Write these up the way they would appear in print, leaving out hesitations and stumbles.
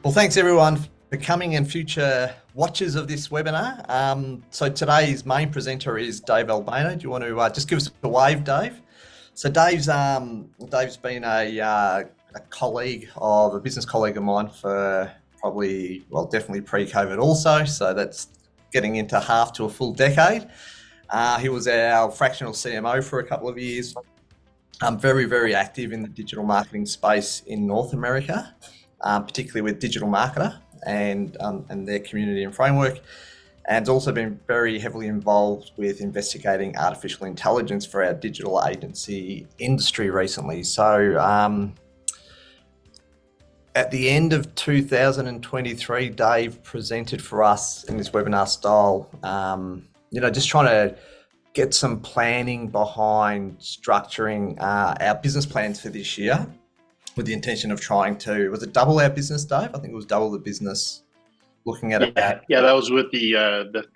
Well, thanks everyone for coming and future watchers of this webinar. So today's main presenter is Dave Albano. Do you want to just give us a wave, Dave? So Dave's been a business colleague of mine for probably, well, definitely pre-COVID also. So that's getting into half to a full decade. He was our fractional CMO for a couple of years. Very, very active in the digital marketing space in North America, particularly with Digital Marketer and their community and framework, and also been very heavily involved with investigating artificial intelligence for our digital agency industry recently. So at the end of 2023, Dave presented for us in this webinar style, just trying to get some planning behind structuring our business plans for this year, with the intention of trying to, was it double our business, Dave? I think it was double the business, looking at it. Yeah, that was with the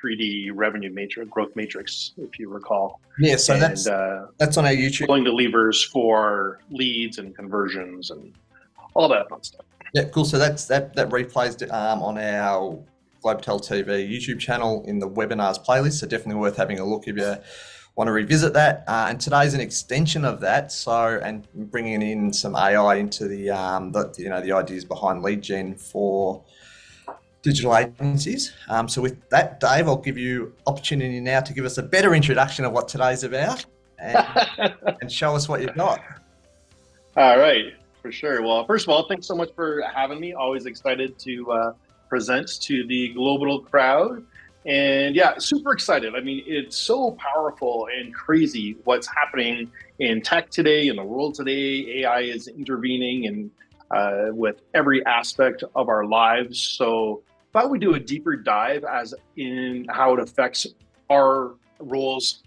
3D revenue matrix, growth matrix, if you recall. Yeah, so that's on our YouTube. Pulling the levers for leads and conversions and all that fun stuff. Yeah, cool. So that replays on our Globital TV YouTube channel in the webinars playlist. So definitely worth having a look if you want to revisit that. And today's an extension of that. So, and bringing in some AI into the ideas behind lead gen for digital agencies. So with that, Dave, I'll give you opportunity now to give us a better introduction of what today's about and show us what you've got. All right, for sure. Well, first of all, thanks so much for having me. Always excited to present to the Globital crowd. And yeah, super excited. I mean, it's so powerful and crazy what's happening in tech today, in the world today. AI is intervening and with every aspect of our lives. So I thought we'd do a deeper dive as in how it affects our roles,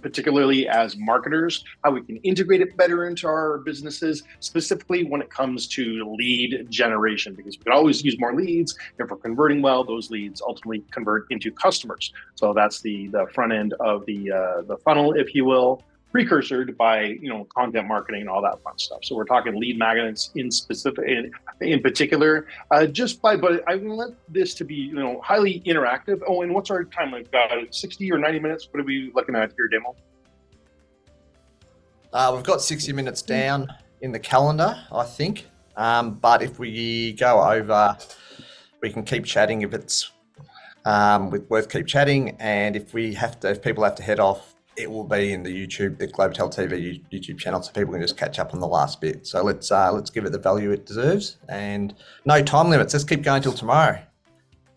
particularly as marketers, how we can integrate it better into our businesses, specifically when it comes to lead generation, because we could always use more leads. If we're converting well, those leads ultimately convert into customers. So that's the front end of the funnel, if you will, precursored by content marketing and all that fun stuff. So we're talking lead magnets in particular. But I want this to be highly interactive. Oh, and what's our time? Like 60 or 90 minutes? What are we looking at here, demo? We've got 60 minutes down in the calendar, I think. But if we go over, we can keep chatting if it's worth keep chatting. And if people have to head off, it will be in the Globital TV YouTube channel, so people can just catch up on the last bit. So let's give it the value it deserves, and no time limits. Let's keep going till tomorrow.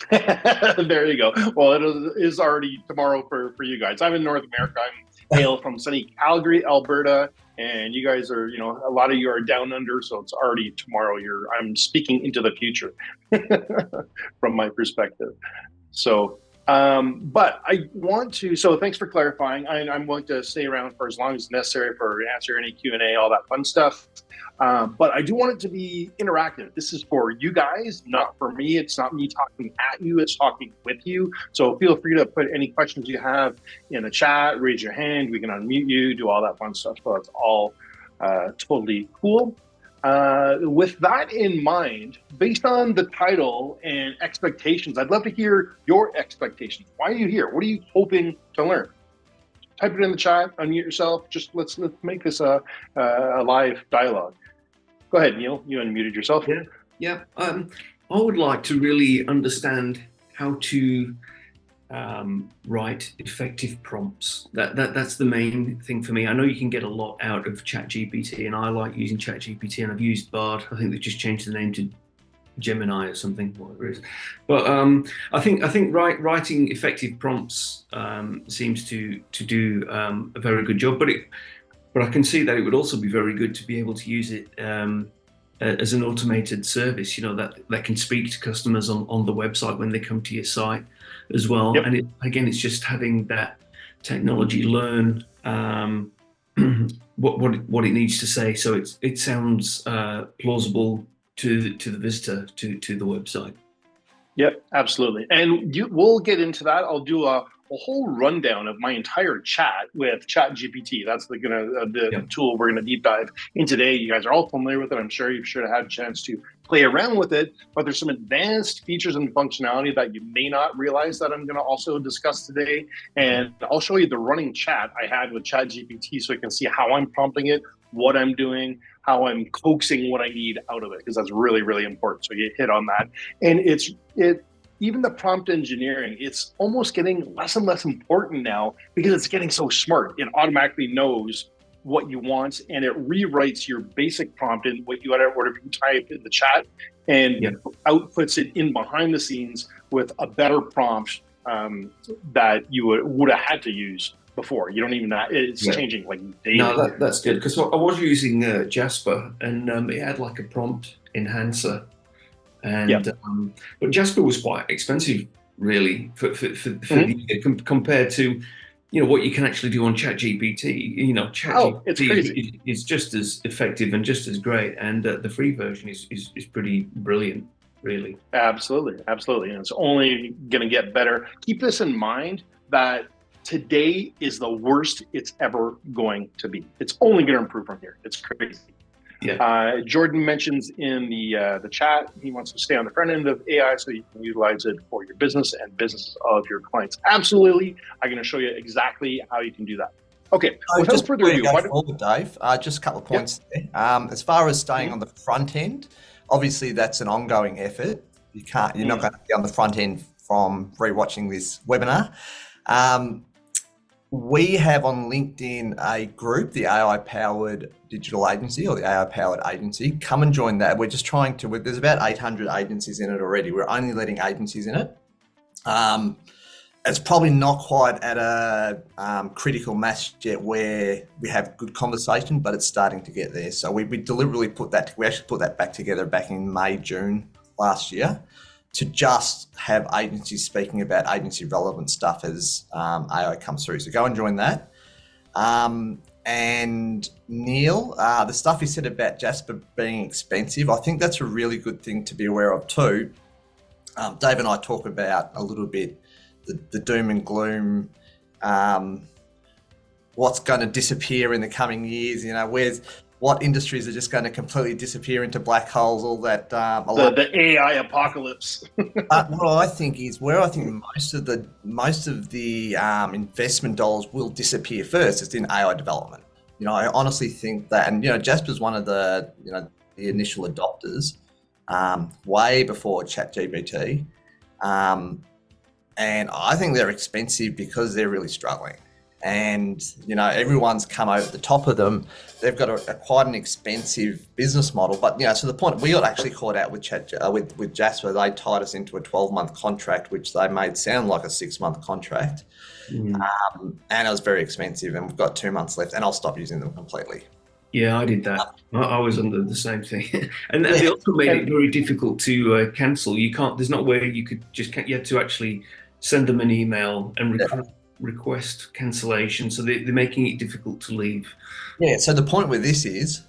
There you go. Well, it is already tomorrow for you guys. I'm in North America. I'm hail from sunny Calgary, Alberta, and you guys are, a lot of you are down under, so it's already tomorrow. I'm speaking into the future from my perspective. So. But I want to, so thanks for clarifying. I'm going to stay around for as long as necessary for answer any Q&A, all that fun stuff. But I do want it to be interactive. This is for you guys, not for me. It's not me talking at you, it's talking with you. So feel free to put any questions you have in the chat, raise your hand, we can unmute you, do all that fun stuff. So it's all totally cool. With that in mind, based on the title and expectations, I'd love to hear your expectations. Why are you here? What are you hoping to learn? Type it in the chat, unmute yourself. Just let's make this a live dialogue. Go ahead, Neil. You unmuted yourself. Yeah. I would like to really understand how to write effective prompts. That's the main thing for me. I know you can get a lot out of ChatGPT, and I like using ChatGPT, and I've used Bard. I think they've just changed the name to Gemini or something, whatever it is. But I think writing effective prompts seems to do a very good job. But I can see that it would also be very good to be able to use it as an automated service, that can speak to customers on the website when they come to your site as well. Yep. And it's just having that technology learn what it needs to say, so it sounds plausible to the visitor to the website. Yep, absolutely. And we'll get into that. I'll do a whole rundown of my entire chat with ChatGPT. That's the tool we're gonna deep dive in today. You guys are all familiar with it. I'm sure you should have had a chance to play around with it, but there's some advanced features and functionality that you may not realize that I'm gonna also discuss today. And I'll show you the running chat I had with ChatGPT so you can see how I'm prompting it, what I'm doing, how I'm coaxing what I need out of it, because that's really, really important. So you hit on that. And even the prompt engineering, it's almost getting less and less important now because it's getting so smart. It automatically knows what you want and it rewrites your basic prompt in whatever you type in the chat and outputs it in behind the scenes with a better prompt that you would have had to use before. You don't even it's changing like daily. No, that's good, because I was using Jasper, and it had like a prompt enhancer, and but Jasper was quite expensive, really, for compared to what you can actually do on ChatGPT. ChatGPT is just as effective and just as great, and the free version is pretty brilliant, really. Absolutely, and it's only going to get better. Keep this in mind that today is the worst it's ever going to be. It's only going to improve from here. It's crazy. Yeah. Jordan mentions in the chat he wants to stay on the front end of AI so you can utilize it for your business and business of your clients. Absolutely. I'm going to show you exactly how you can do that. Okay. Without further ado, Dave, just a couple of points there. As far as staying on the front end, obviously that's an ongoing effort. You're not going to be on the front end from rewatching this webinar. We have on LinkedIn a group, the AI-powered digital agency or the AI-powered agency. Come and join that. We're just trying to, there's about 800 agencies in it already. We're only letting agencies in it. It's probably not quite at a critical mass yet where we have good conversation, but it's starting to get there. So we deliberately we actually put that back together back in May, June last year, to just have agencies speaking about agency relevant stuff as AI comes through. So go and join that. And Neil, the stuff you said about Jasper being expensive, I think that's a really good thing to be aware of too. Dave and I talk about a little bit the doom and gloom, what's going to disappear in the coming years, what industries are just going to completely disappear into black holes, all that. The AI apocalypse. What I think is where I think most of the investment dollars will disappear first is in AI development. I honestly think that, and Jasper's one of the the initial adopters, way before ChatGPT, and I think they're expensive because they're really struggling. And everyone's come over the top of them. They've got quite an expensive business model, but to the point we got actually caught out with with Jasper. They tied us into a 12-month contract, which they made sound like a 6-month contract, and it was very expensive. And we've got 2 months left, and I'll stop using them completely. Yeah, I did that. I was under the same thing, and they also made it very difficult to cancel. You can't. There's not where you could just. You had to actually send them an email and request cancellation, so they're making it difficult to leave. Yeah, so the point with this is,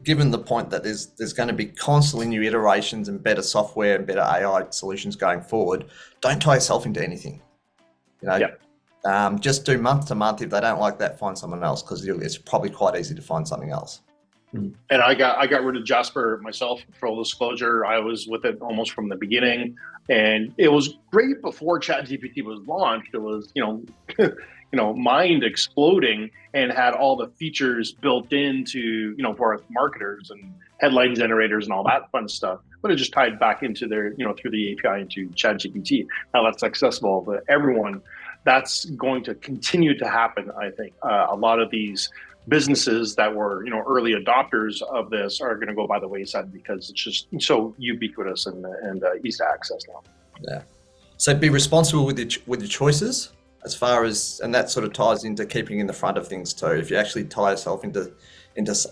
given the point that there's going to be constantly new iterations and better software and better AI solutions going forward, don't tie yourself into anything. Just do month to month. If they don't like that, find someone else, because it's probably quite easy to find something else. And I got rid of Jasper myself, full disclosure. I was with it almost from the beginning, and it was great before ChatGPT was launched. It was mind exploding and had all the features built into for us marketers and headline generators and all that fun stuff. But it just tied back into their through the API into ChatGPT. Now that's accessible to everyone. That's going to continue to happen. I think a lot of these businesses that were early adopters of this are going to go by the wayside because it's just so ubiquitous and easy to access now. Yeah. So be responsible with your choices, as far as, and that sort of ties into keeping in the front of things too. If you actually tie yourself into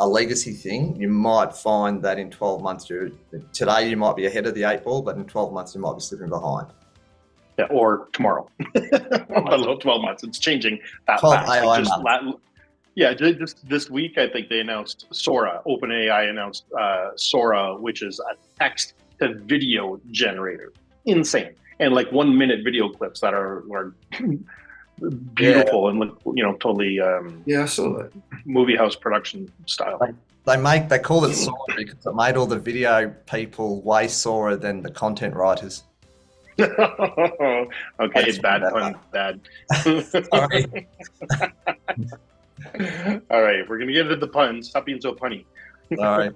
a legacy thing, you might find that in 12 months, today you might be ahead of the 8 ball, but in 12 months you might be slipping behind. Yeah, or tomorrow. 12 months. It's changing that fast. Just this week, I think they announced Sora. OpenAI announced Sora, which is a text to video generator. Insane. and like 1 minute video clips that are beautiful and look, totally Yeah, I saw that. movie house production style. They call it Sora because it made all the video people way sorer than the content writers. Okay, bad pun, bad. Sorry. All right, we're gonna get into the puns. Stop being so punny. Sorry.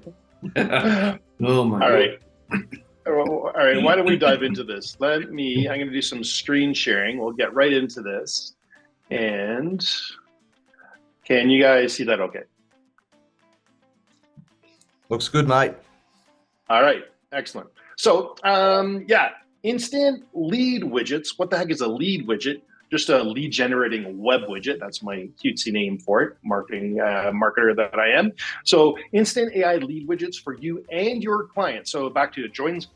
Oh my All God. right. All right, why don't we dive into this? I'm going to do some screen sharing. We'll get right into this. And can you guys see that okay? Looks good, mate. All right, excellent. So, yeah, instant lead widgets. What the heck is a lead widget? Just a lead generating web widget. That's my cutesy name for it, marketer that I am. So instant AI lead widgets for you and your clients. So back to Jordan's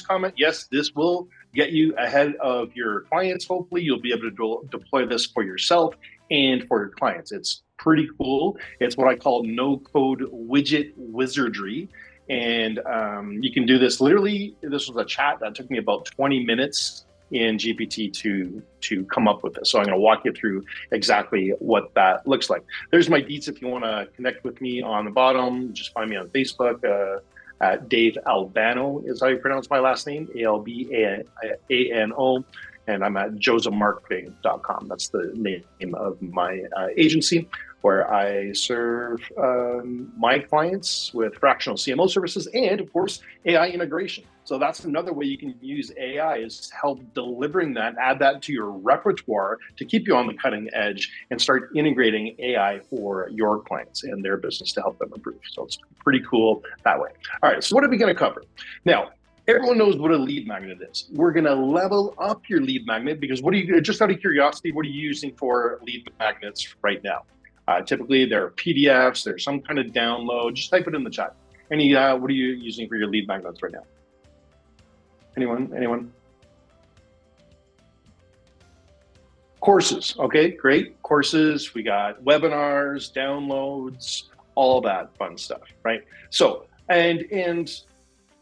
comment. Yes, this will get you ahead of your clients. Hopefully you'll be able to deploy this for yourself and for your clients. It's pretty cool. It's what I call no code widget wizardry. And you can do this literally. This was a chat that took me about 20 minutes in GPT to come up with this. So I'm going to walk you through exactly what that looks like. There's my deets if you want to connect with me on the bottom. Just find me on Facebook. At Dave Albano is how you pronounce my last name, Albano. And I'm at jozamarketing.com. That's the name of my agency, where I serve my clients with fractional CMO services and, of course, AI integration. So that's another way you can use AI is to help delivering that, add that to your repertoire to keep you on the cutting edge and start integrating AI for your clients and their business to help them improve. So it's pretty cool that way. All right, so what are we going to cover? Now, everyone knows what a lead magnet is. We're going to level up your lead magnet because just out of curiosity, what are you using for lead magnets right now? Typically, they're PDFs, there's some kind of download. Just type it in the chat. What are you using for your lead magnets right now? Anyone? Courses, okay, great. Courses, we got webinars, downloads, all that fun stuff, right? So, and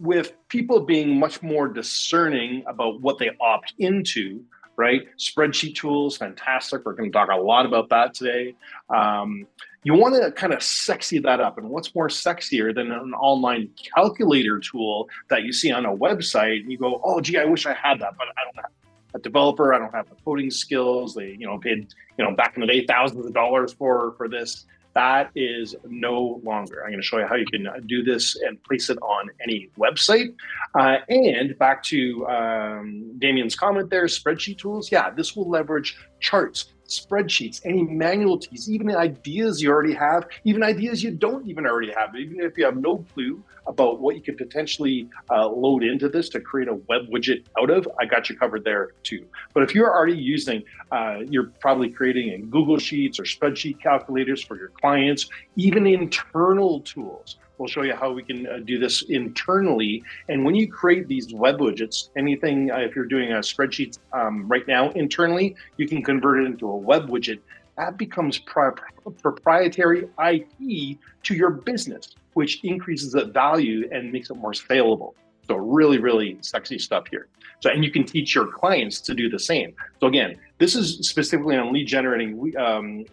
with people being much more discerning about what they opt into, right? Spreadsheet tools, fantastic. We're going to talk a lot about that today. You want to kind of sexy that up. And what's more sexier than an online calculator tool that you see on a website and you go, oh, gee, I wish I had that, but I don't have a developer. I don't have the coding skills. They, paid, back in the day, thousands of dollars for this. That is no longer. I'm going to show you how you can do this and place it on any website. And back to Damien's comment there, spreadsheet tools. Yeah, this will leverage charts, spreadsheets, any manual keys, even ideas you already have, even ideas you don't even already have, even if you have no clue about what you could potentially load into this to create a web widget out of, I got you covered there too. But if you're already using, you're probably creating in Google Sheets or spreadsheet calculators for your clients, even internal tools. We'll show you how we can do this internally. And when you create these web widgets, anything, if you're doing a spreadsheet right now internally, you can convert it into a web widget. That becomes proprietary IP to your business, which increases the value and makes it more scalable. So really, really sexy stuff here. So, and you can teach your clients to do the same. So again, this is specifically on lead generating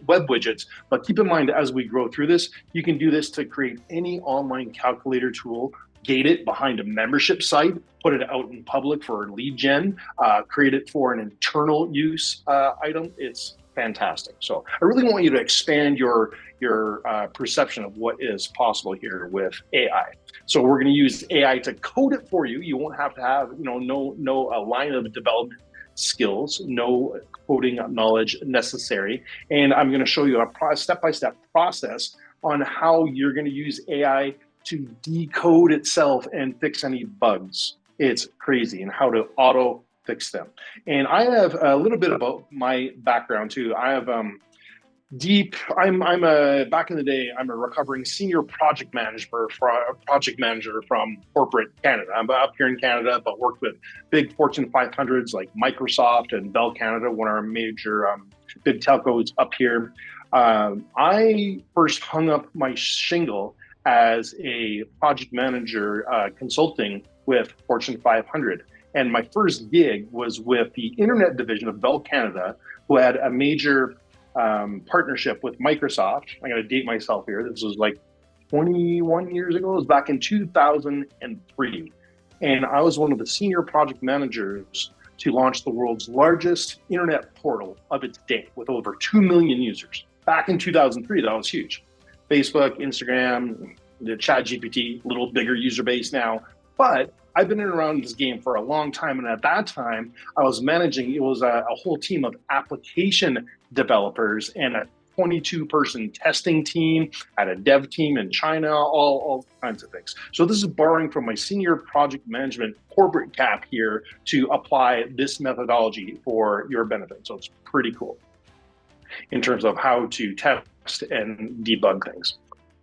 web widgets, but keep in mind as we grow through this, you can do this to create any online calculator tool, gate it behind a membership site, put it out in public for lead gen, create it for an internal use item. It's fantastic. So I really want you to expand your perception of what is possible here with AI. So we're going to use AI to code it for you. You won't have to have, no line of development skills, no coding knowledge necessary. And I'm going to show you a step-by-step process on how you're going to use AI to decode itself and fix any bugs. It's crazy, and how to auto fix them. And I have a little bit about my background too. I have back in the day, I'm a recovering senior project manager from corporate Canada. I'm up here in Canada, but worked with big Fortune 500s like Microsoft and Bell Canada, one of our major big telcos up here. I first hung up my shingle as a project manager consulting with Fortune 500. And my first gig was with the internet division of Bell Canada, who had a major partnership with Microsoft. I'm going to date myself here. This was like 21 years ago. It was back in 2003. And I was one of the senior project managers to launch the world's largest internet portal of its day with over 2 million users. Back in 2003, that was huge. Facebook, Instagram, the ChatGPT, a little bigger user base now. But I've been around this game for a long time. And at that time, I was managing, it was a whole team of application developers and a 22-person testing team, had a dev team in China, all kinds of things. So this is borrowing from my senior project management corporate cap here to apply this methodology for your benefit. So it's pretty cool in terms of how to test and debug things.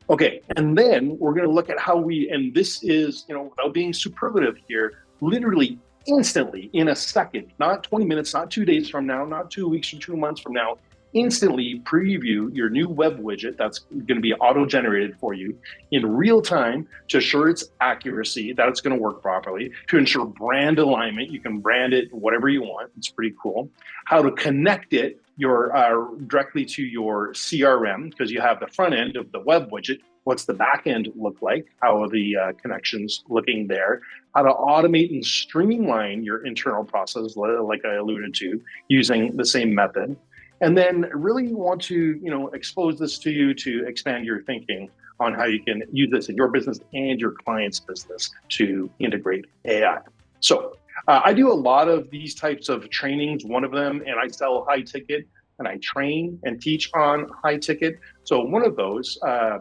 Okay, and then we're going to look at how we, and this is, without being superlative here, literally instantly in a second, not 20 minutes, not 2 days from now, not 2 weeks or 2 months from now, instantly preview your new web widget that's going to be auto-generated for you in real time to assure its accuracy, that it's going to work properly, to ensure brand alignment. You can brand it whatever you want. It's pretty cool. How to connect it directly to your CRM, because you have the front end of the web widget. What's the back end look like? How are the connections looking there? How to automate and streamline your internal process, like I alluded to, using the same method. And then really want to, expose this to you to expand your thinking on how you can use this in your business and your client's business to integrate AI. So I do a lot of these types of trainings, one of them, and I sell high ticket and I train and teach on high ticket. So one of those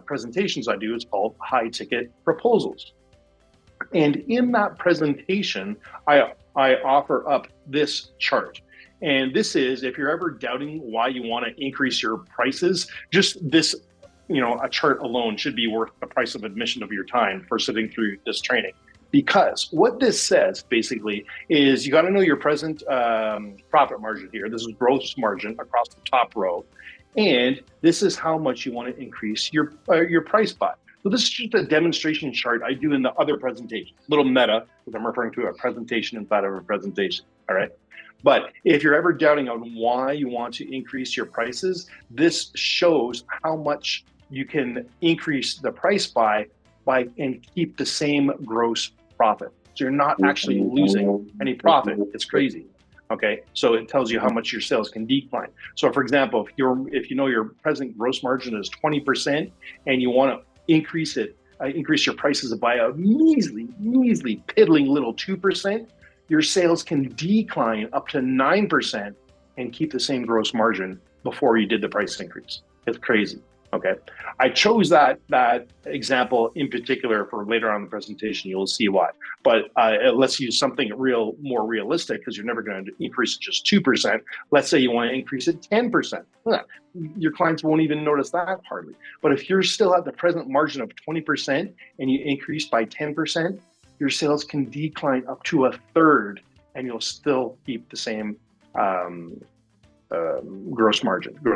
presentations I do is called high ticket proposals. And in that presentation, I offer up this chart. And this is, if you're ever doubting why you want to increase your prices, just this, a chart alone should be worth the price of admission of your time for sitting through this training. Because what this says basically is you got to know your present profit margin here. This is gross margin across the top row. And this is how much you want to increase your price by. So this is just a demonstration chart I do in the other presentation. Little meta, because I'm referring to a presentation inside of a presentation, all right? But if you're ever doubting on why you want to increase your prices, this shows how much you can increase the price by and keep the same gross profit. So you're not actually losing any profit. It's crazy. Okay, so it tells you how much your sales can decline. So for example, if you know your present gross margin is 20% and you want to increase your prices by a measly piddling little 2%, your sales can decline up to 9% and keep the same gross margin before you did the price increase. It's crazy. Okay, I chose that example in particular for later on in the presentation. You'll see why. But let's use something more realistic, because you're never going to increase it just 2%. Let's say you want to increase it 10%. Your clients won't even notice that hardly. But if you're still at the present margin of 20% and you increase by 10%, your sales can decline up to a third, and you'll still keep the same gross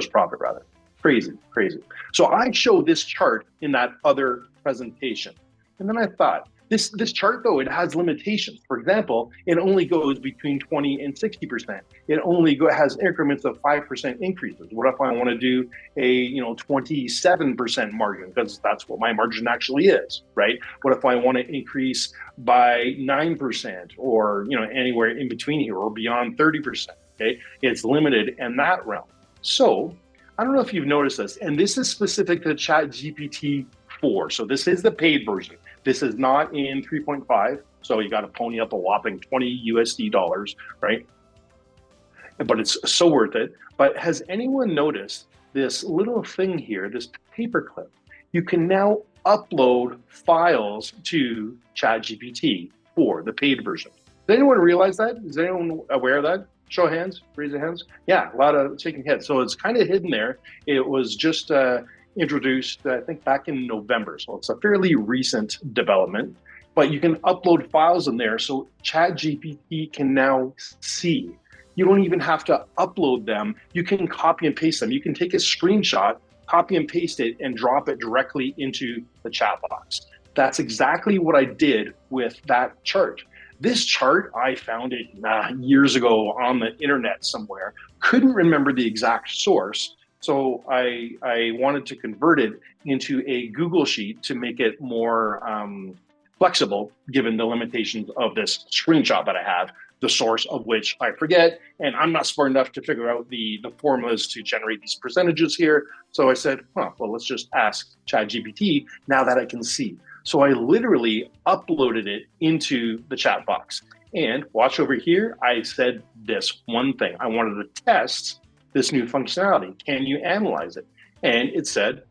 profit rather. Crazy. So I show this chart in that other presentation. And then I thought, this chart though, it has limitations. For example, it only goes between 20 and 60%. It only has increments of 5% increases. What if I want to do a 27% margin? Because that's what my margin actually is, right? What if I want to increase by 9% or anywhere in between here or beyond 30%? Okay, it's limited in that realm. So I don't know if you've noticed this, and this is specific to ChatGPT 4. So this is the paid version. This is not in 3.5. So you got to pony up a whopping $20, right? But it's so worth it. But has anyone noticed this little thing here, this paperclip? You can now upload files to ChatGPT 4, the paid version. Does anyone realize that? Is anyone aware of that? Show of hands, raise your hands. Yeah, a lot of shaking heads. So it's kind of hidden there. It was just introduced, I think, back in November. So it's a fairly recent development, but you can upload files in there. So ChatGPT can now see. You don't even have to upload them. You can copy and paste them. You can take a screenshot, copy and paste it, and drop it directly into the chat box. That's exactly what I did with that chart. This chart, I found it years ago on the internet somewhere. Couldn't remember the exact source. So I wanted to convert it into a Google Sheet to make it more flexible, given the limitations of this screenshot that I have, the source of which I forget. And I'm not smart enough to figure out the formulas to generate these percentages here. So I said, well, let's just ask ChatGPT now that I can see. So I literally uploaded it into the chat box. And watch over here, I said this one thing. I wanted to test this new functionality. Can you analyze it? And it said,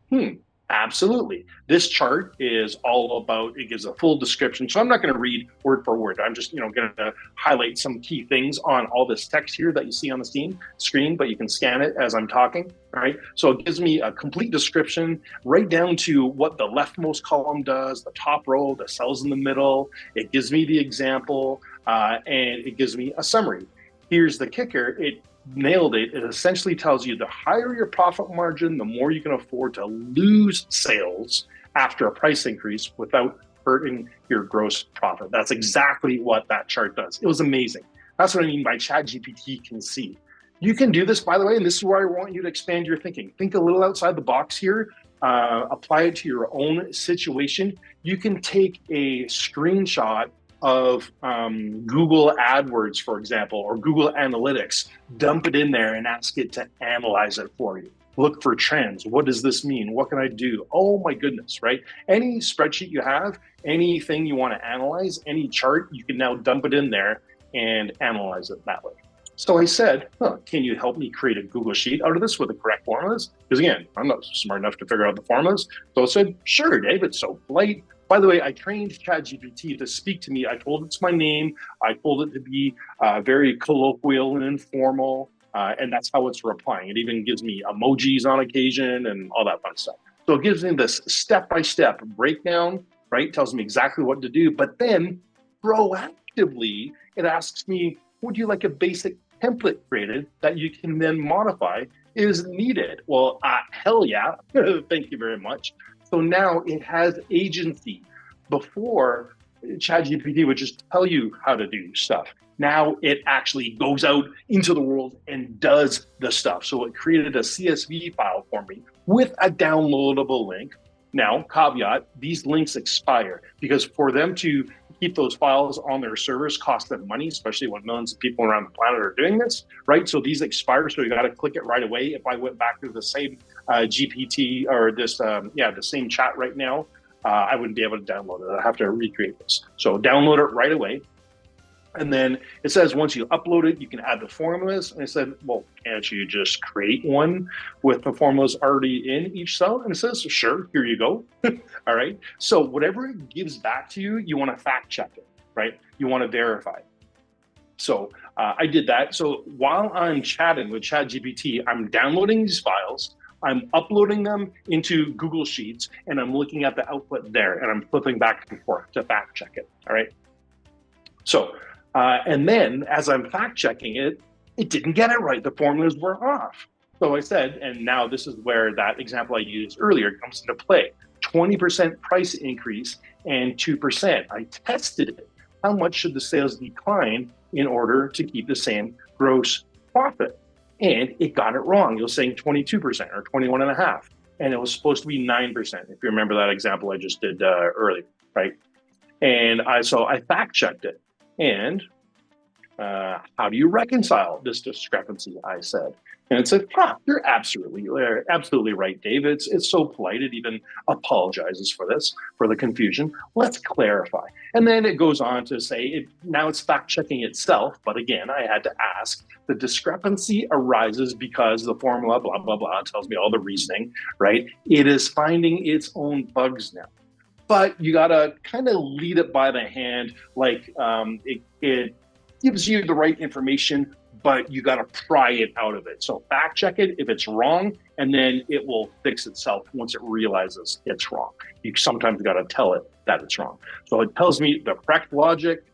absolutely. This chart is all about, it gives a full description. So I'm not going to read word for word. I'm just, going to highlight some key things on all this text here that you see on the screen, but you can scan it as I'm talking. All right. So it gives me a complete description right down to what the leftmost column does, the top row, the cells in the middle. It gives me the example and it gives me a summary. Here's the kicker. It nailed it. It essentially tells you the higher your profit margin, the more you can afford to lose sales after a price increase without hurting your gross profit. That's exactly what that chart does. It was amazing. That's what I mean by ChatGPT can see. You can do this, by the way, and this is where I want you to expand your thinking. Think a little outside the box here. Apply it to your own situation. You can take a screenshot of Google AdWords, for example, or Google Analytics, dump it in there and ask it to analyze it for you. Look for trends. What does this mean? What can I do? Oh my goodness, right? Any spreadsheet you have, anything you want to analyze, any chart, you can now dump it in there and analyze it that way. So I said, can you help me create a Google Sheet out of this with the correct formulas? Because again, I'm not smart enough to figure out the formulas. So I said, sure, Dave, it's so polite. By the way, I trained ChatGPT to speak to me. I told it it's my name. I told it to be very colloquial and informal, and that's how it's replying. It even gives me emojis on occasion and all that fun stuff. So it gives me this step-by-step breakdown, right? Tells me exactly what to do, but then proactively, it asks me, would you like a basic template created that you can then modify is needed? Well, hell yeah, thank you very much. So now it has agency. Before, ChatGPT would just tell you how to do stuff. Now it actually goes out into the world and does the stuff. So it created a CSV file for me with a downloadable link. Now, caveat, these links expire because for them to keep those files on their servers costs them money, especially when millions of people around the planet are doing this, right? So these expire, so you got to click it right away. If I went back to the same GPT or this, the same chat right now, I wouldn't be able to download it. I have to recreate this. So download it right away. And then it says once you upload it, you can add the formulas. And I said, well, can't you just create one with the formulas already in each cell? And it says, sure, here you go. All right. So whatever it gives back to you, you want to fact check it, right? You want to verify. So I did that. So while I'm chatting with ChatGPT, I'm downloading these files. I'm uploading them into Google Sheets, and I'm looking at the output there, and I'm flipping back and forth to fact check it. All right. So, and then as I'm fact checking it, it didn't get it right. The formulas were off. So I said, and now this is where that example I used earlier comes into play. 20% price increase and 2%. I tested it. How much should the sales decline in order to keep the same gross profit? And it got it wrong. It was saying 22% or 21.5%. And it was supposed to be 9%, if you remember that example I just did earlier, right? And so I fact checked it. And how do you reconcile this discrepancy, I said. And it said, you're absolutely right, Dave. It's so polite. It even apologizes for this, for the confusion. Let's clarify. And then it goes on to say, now it's fact checking itself. But again, I had to ask, the discrepancy arises because the formula, blah, blah, blah, tells me all the reasoning, right? It is finding its own bugs now. But you got to kind of lead it by the hand, like it gives you the right information, but you got to pry it out of it. So fact check it if it's wrong, and then it will fix itself once it realizes it's wrong. You sometimes got to tell it that it's wrong. So it tells me the correct logic,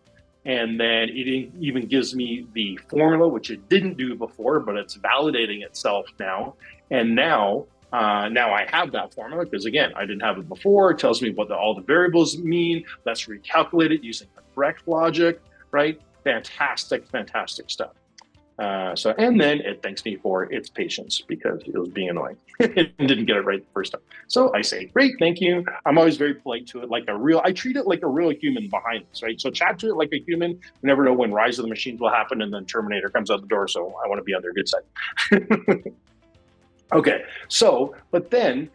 and then it even gives me the formula, which it didn't do before, but it's validating itself now. And now I have that formula because, again, I didn't have it before. It tells me what all the variables mean. Let's recalculate it using the correct logic. right? Fantastic, fantastic stuff. And then it thanks me for its patience because it was being annoying and didn't get it right the first time. So I say, great, thank you. I'm always very polite to it, I treat it like a real human behind this, right? So chat to it like a human. You never know when Rise of the Machines will happen and then Terminator comes out the door. So I want to be on their good side. Okay, so, but then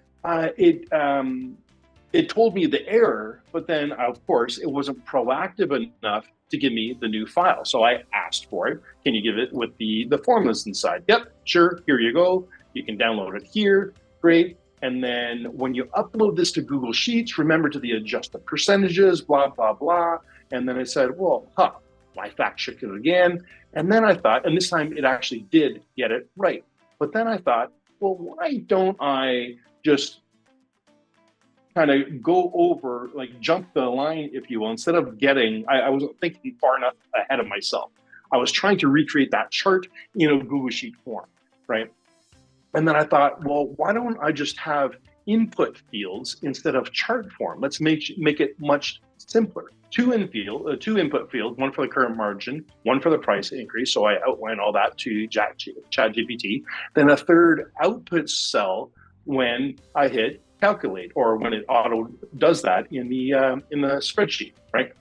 it told me the error, but then of course it wasn't proactive enough to give me the new file. So I asked for it. Can you give it with the formulas inside? Yep, sure, here you go. You can download it here, great. And then when you upload this to Google Sheets, remember to adjust the percentages, blah, blah, blah. And then I said, well, I fact checked it again. And then I thought, and this time it actually did get it right. But then I thought, well, why don't I just kind of go over, like jump the line, if you will, instead of getting, I wasn't thinking far enough ahead of myself. I was trying to recreate that chart in a Google Sheet form, right? And then I thought, well, why don't I just have input fields instead of chart form? Let's make it much simpler. Two input fields, one for the current margin, one for the price increase. So I outline all that to ChatGPT. Then a third output cell when I hit calculate, or when it auto does that in the spreadsheet, right?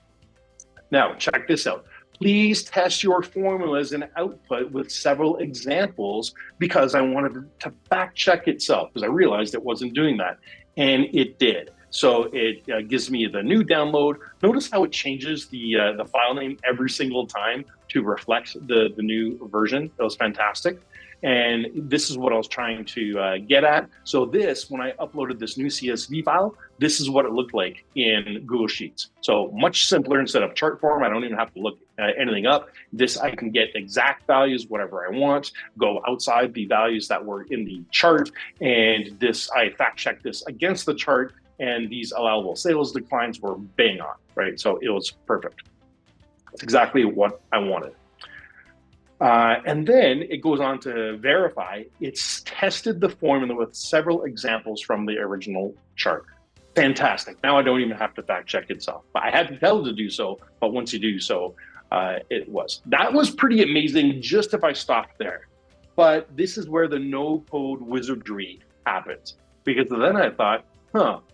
Now, check this out. Please test your formulas and output with several examples, because I wanted to fact check itself, because I realized it wasn't doing that, and it did. So it gives me the new download. Notice how it changes the file name every single time to reflect the new version. That was fantastic. And this is what I was trying to get at. So this, when I uploaded this new CSV file, this is what it looked like in Google Sheets. So much simpler. Instead of chart form, I don't even have to look anything up. This, I can get exact values, whatever I want, go outside the values that were in the chart. And this, I fact checked this against the chart, and these allowable sales declines were bang on, right? So it was perfect. It's exactly what I wanted. And then it goes on to verify. It's tested the formula with several examples from the original chart. Fantastic. Now I don't even have to fact check itself. I had to tell it to do so, but once you do so, it was. That was pretty amazing just if I stopped there. But this is where the no-code wizardry happens. Because then I thought,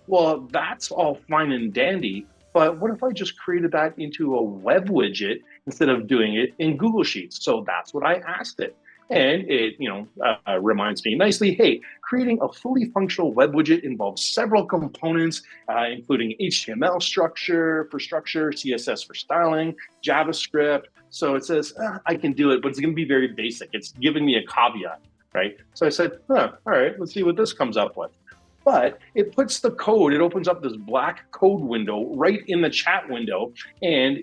well, that's all fine and dandy, but what if I just created that into a web widget instead of doing it in Google Sheets? So that's what I asked it. And it, reminds me nicely, hey, creating a fully functional web widget involves several components, including HTML structure, CSS for styling, JavaScript. So it says, I can do it, but it's going to be very basic. It's giving me a caveat, right? So I said, all right, let's see what this comes up with. But it puts the code, it opens up this black code window right in the chat window. And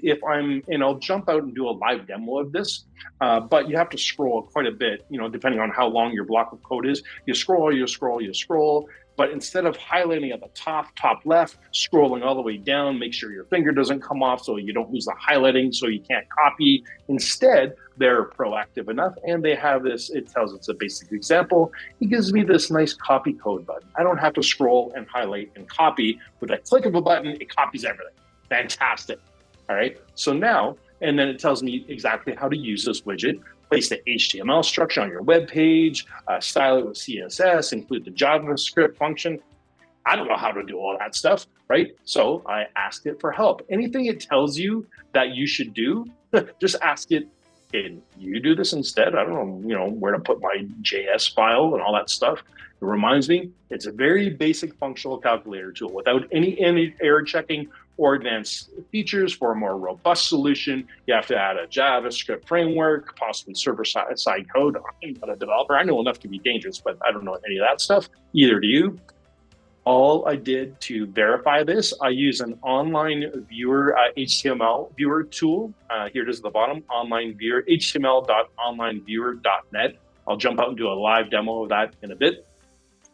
I'll jump out and do a live demo of this, but you have to scroll quite a bit, depending on how long your block of code is. You scroll, but instead of highlighting at the top left, scrolling all the way down, make sure your finger doesn't come off so you don't lose the highlighting so you can't copy. Instead, they're proactive enough, and they have this, it tells it's a basic example. It gives me this nice copy code button. I don't have to scroll and highlight and copy. With a click of a button, it copies everything. Fantastic. All right, so now, and then it tells me exactly how to use this widget. Place the HTML structure on your web page, style it with CSS, include the JavaScript function. I don't know how to do all that stuff, right? So I asked it for help. Anything it tells you that you should do, just ask it, can you do this instead? I don't know, where to put my JS file and all that stuff. It reminds me, it's a very basic functional calculator tool without any error checking or advanced features. For a more robust solution, you have to add a JavaScript framework, possibly server-side code. I'm not a developer. I know enough to be dangerous, but I don't know any of that stuff. Either do you. All I did to verify this, I use an online viewer, HTML viewer tool. Here it is at the bottom, online viewer, html.onlineviewer.net. I'll jump out and do a live demo of that in a bit.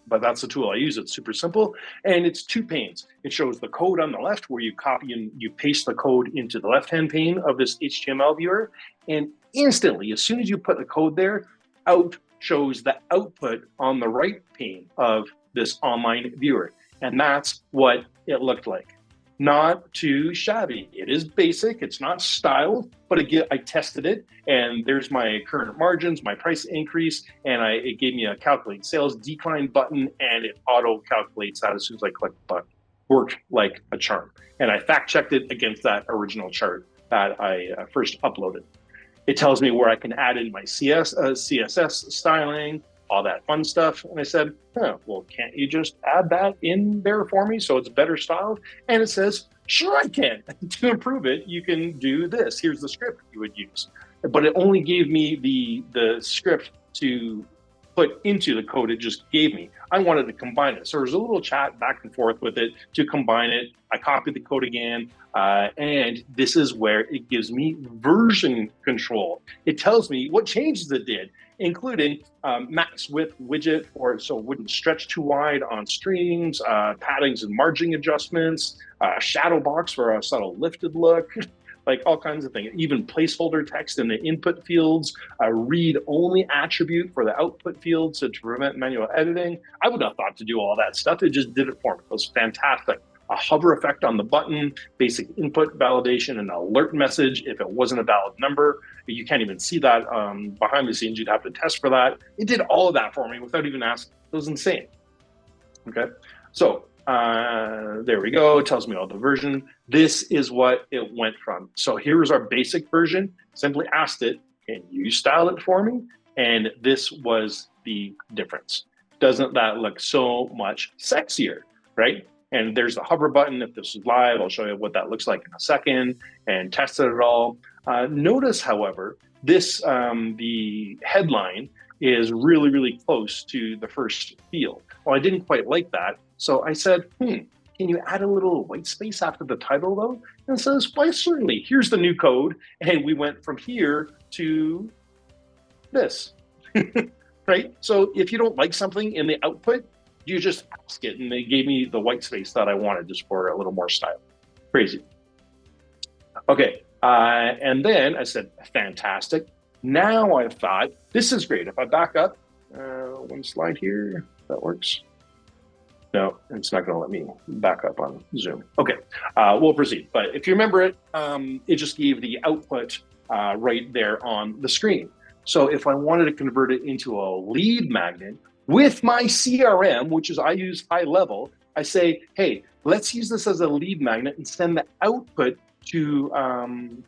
But that's the tool I use. It's super simple, and it's two panes. It shows the code on the left where you copy and you paste the code into the left-hand pane of this HTML viewer, and instantly, as soon as you put the code there, out shows the output on the right pane of this online viewer. And that's what it looked like. not too shabby. It is basic, it's not styled, but I tested it, and there's my current margins, my price increase, and it gave me a calculate sales decline button, and it auto calculates that as soon as I click the button. Worked like a charm. And I fact checked it against that original chart that I first uploaded. It tells me where I can add in my CSS styling, all that fun stuff. And I said, well, can't you just add that in there for me so it's better styled? And it says, sure I can. To improve it, you can do this. Here's the script you would use. But it only gave me the script to put into the code it just gave me. I wanted to combine it. So there's a little chat back and forth with it to combine it. I copied the code again, and this is where it gives me version control. It tells me what changes it did, including max width widget so it wouldn't stretch too wide on streams, paddings and margin adjustments, shadow box for a subtle lifted look, like all kinds of things, even placeholder text in the input fields, a read-only attribute for the output fields to prevent manual editing. I would have thought to do all that stuff. It just did it for me. It was fantastic. A hover effect on the button, basic input validation, and alert message if it wasn't a valid number. You can't even see that behind the scenes. You'd have to test for that. It did all of that for me without even asking. It was insane. Okay, so there we go. It tells me all the version. This is what it went from. So here's our basic version. Simply asked it, can you style it for me? And this was the difference. Doesn't that look so much sexier, right? And there's the hover button. If this is live, I'll show you what that looks like in a second and tested it all. Notice, however, this the headline is really, really close to the first field. Well, I didn't quite like that. So I said, can you add a little white space after the title though? And it says, why certainly, here's the new code. And we went from here to this, right? So if you don't like something in the output, you just ask it, and they gave me the white space that I wanted just for a little more style. Crazy. Okay, and then I said, fantastic. Now I thought, this is great. If I back up one slide here, that works. No, it's not going to let me back up on Zoom. Okay, we'll proceed. But if you remember it, it just gave the output right there on the screen. So if I wanted to convert it into a lead magnet with my CRM, which is I use high level, I say, hey, let's use this as a lead magnet and send the output to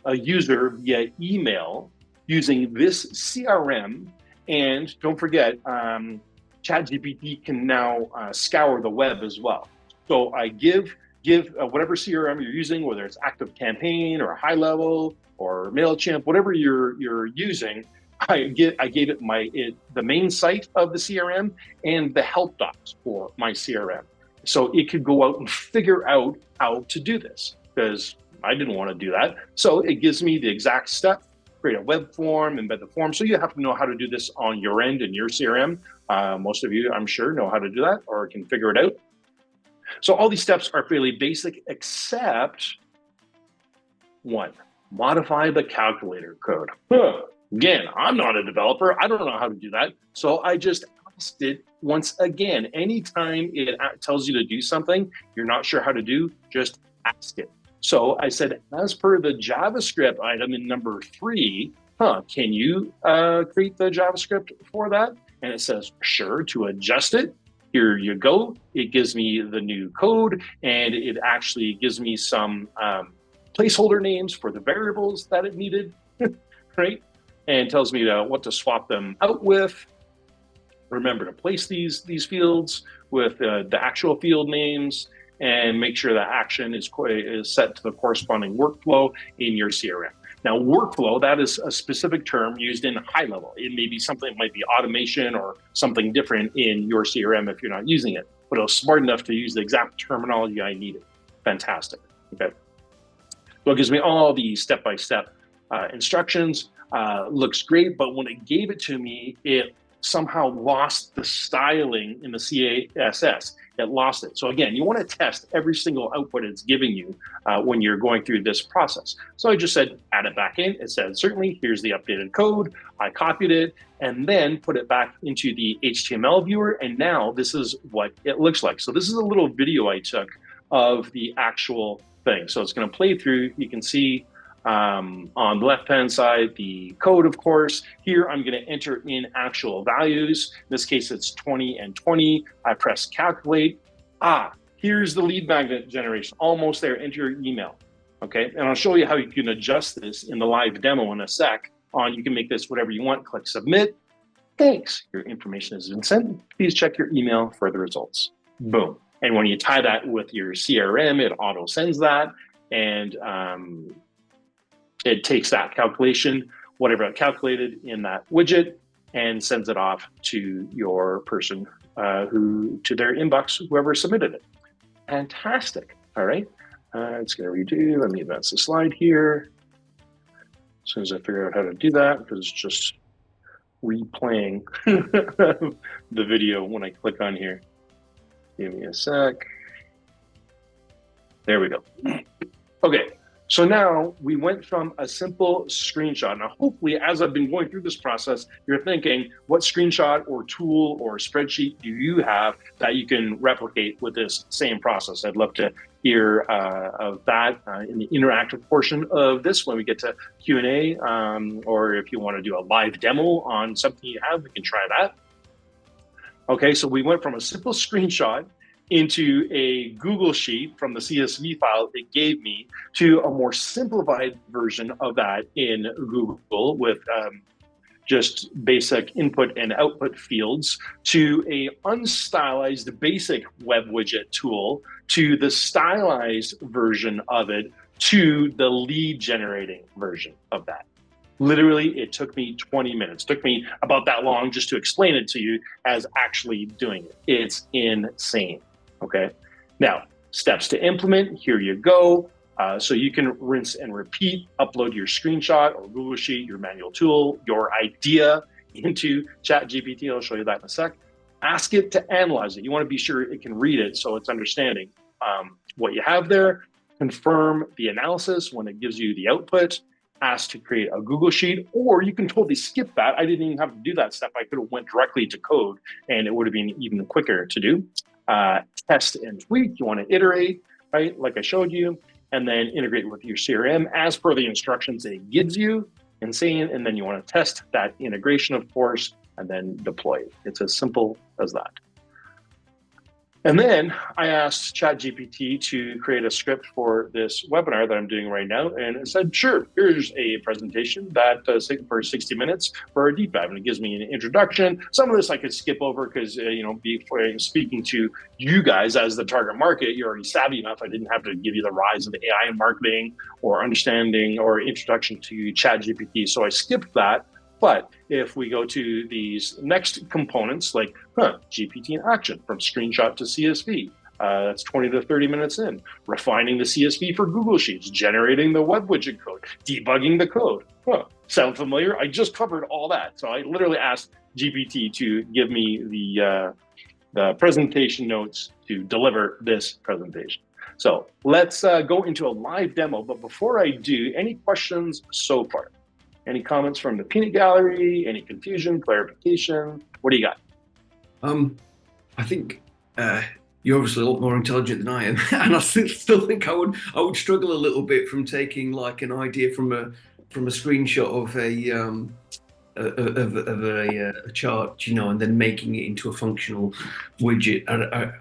a user via email using this CRM. And don't forget, ChatGPT can now scour the web as well. So I give whatever CRM you're using, whether it's ActiveCampaign or High Level or MailChimp, whatever you're using, I gave it the main site of the CRM and the help docs for my CRM. So it could go out and figure out how to do this, because I didn't want to do that. So it gives me the exact step, create a web form, embed the form. So you have to know how to do this on your end in your CRM. Most of you, I'm sure, know how to do that or can figure it out. So all these steps are fairly basic, except one, modify the calculator code. Again, I'm not a developer. I don't know how to do that. So I just asked it once again. Anytime it tells you to do something you're not sure how to do, just ask it. So I said, as per the JavaScript item in number 3, can you create the JavaScript for that? And it says, sure, to adjust it. Here you go. It gives me the new code, and it actually gives me some placeholder names for the variables that it needed, right? And tells me what to swap them out with. Remember to place these fields with the actual field names, and make sure that action is set to the corresponding workflow in your CRM. Now, workflow, that is a specific term used in high level. It may be something, it might be automation or something different in your CRM if you're not using it, but it was smart enough to use the exact terminology I needed. Fantastic, okay? So it gives me all the step-by-step instructions. Looks great, but when it gave it to me, it somehow lost the styling in the CSS. It lost it. So again, you want to test every single output it's giving you when you're going through this process. So I just said, add it back in. It said, certainly, here's the updated code. I copied it and then put it back into the HTML viewer. And now this is what it looks like. So this is a little video I took of the actual thing. So it's going to play through. You can see on the left-hand side, the code, of course. Here, I'm going to enter in actual values. In this case, it's 20 and 20. I press calculate. Here's the lead magnet generation. Almost there. Enter your email. Okay, and I'll show you how you can adjust this in the live demo in a sec. You can make this whatever you want. Click submit. Thanks. Your information has been sent. Please check your email for the results. Boom. And when you tie that with your CRM, it auto sends that, and it takes that calculation, whatever it calculated in that widget, and sends it off to your person to their inbox, whoever submitted it. Fantastic. All right. It's going to redo. Let me advance the slide here. As soon as I figure out how to do that, because it's just replaying the video when I click on here. Give me a sec. There we go. Okay, so now we went from a simple screenshot. Now, hopefully, as I've been going through this process, you're thinking, what screenshot or tool or spreadsheet do you have that you can replicate with this same process? I'd love to hear of that in the interactive portion of this when we get to Q&A, or if you want to do a live demo on something you have, we can try that. Okay, so we went from a simple screenshot into a Google Sheet from the CSV file it gave me to a more simplified version of that in Google with just basic input and output fields, to a unstylized basic web widget tool, to the stylized version of it, to the lead generating version of that. Literally, it took me 20 minutes. It took me about that long just to explain it to you as actually doing it. It's insane, okay? Now, steps to implement, here you go. So you can rinse and repeat, upload your screenshot or Google Sheet, your manual tool, your idea into ChatGPT. I'll show you that in a sec. Ask it to analyze it. You want to be sure it can read it so it's understanding what you have there. Confirm the analysis when it gives you the output. Ask to create a Google Sheet, or you can totally skip that. I didn't even have to do that step. I could have went directly to code and it would have been even quicker to do. Test and tweak. You want to iterate, right? Like I showed you. And then integrate with your CRM as per the instructions that it gives you, and then you want to test that integration, of course, and then deploy it. It's as simple as that. And then I asked ChatGPT to create a script for this webinar that I'm doing right now. And it said, sure, here's a presentation that for 60 minutes for a deep dive. And it gives me an introduction. Some of this I could skip over because, before speaking to you guys as the target market, you're already savvy enough. I didn't have to give you the rise of the AI in marketing or understanding or introduction to ChatGPT. So I skipped that. But if we go to these next components, like GPT in action from screenshot to CSV, that's 20 to 30 minutes in. Refining the CSV for Google Sheets, generating the web widget code, debugging the code. Sound familiar? I just covered all that. So I literally asked GPT to give me the presentation notes to deliver this presentation. So let's go into a live demo. But before I do, any questions so far? Any comments from the peanut gallery? Any confusion, clarification? What do you got? I think you're obviously a lot more intelligent than I am, and I still think I would struggle a little bit from taking like an idea from a screenshot of a chart, and then making it into a functional widget.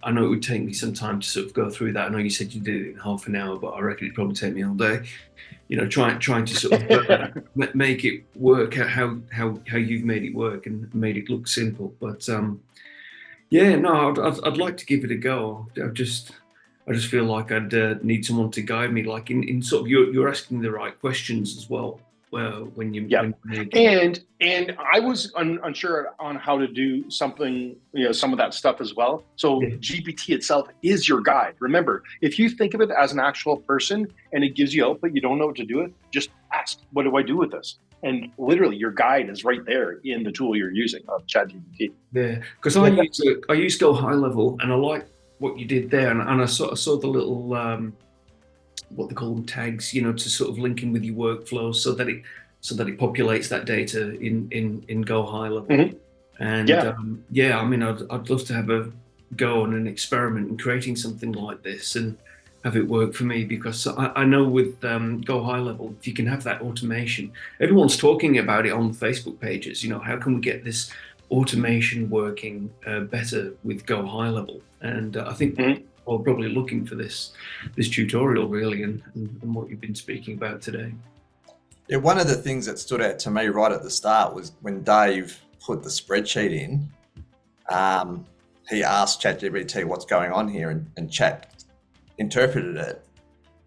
I know it would take me some time to sort of go through that. I know you said you did it in half an hour, but I reckon it'd probably take me all day. Trying to sort of make it work how you've made it work and made it look simple. But I'd like to give it a go. I just feel like I'd need someone to guide me, like in sort of you're asking the right questions as well. When you and I was unsure on how to do something, some of that stuff as well. So GPT itself is your guide. Remember, if you think of it as an actual person and it gives you output, you don't know what to do with, just ask, what do I do with this? And literally your guide is right there in the tool you're using of ChatGPT. Yeah, because I use Go High Level, and I like what you did there, and I saw the little what they call them, tags, to sort of link in with your workflow so that it populates that data in Go High Level. Mm-hmm. And I'd love to have a go on an experiment in creating something like this, and have it work for me, because I know with Go High Level, if you can have that automation, everyone's talking about it on Facebook pages. You know, how can we get this automation working better with Go High Level? And I think we're probably looking for this tutorial really, and what you've been speaking about today. Yeah, one of the things that stood out to me right at the start was when Dave put the spreadsheet in. He asked ChatGPT what's going on here, and Chat interpreted it.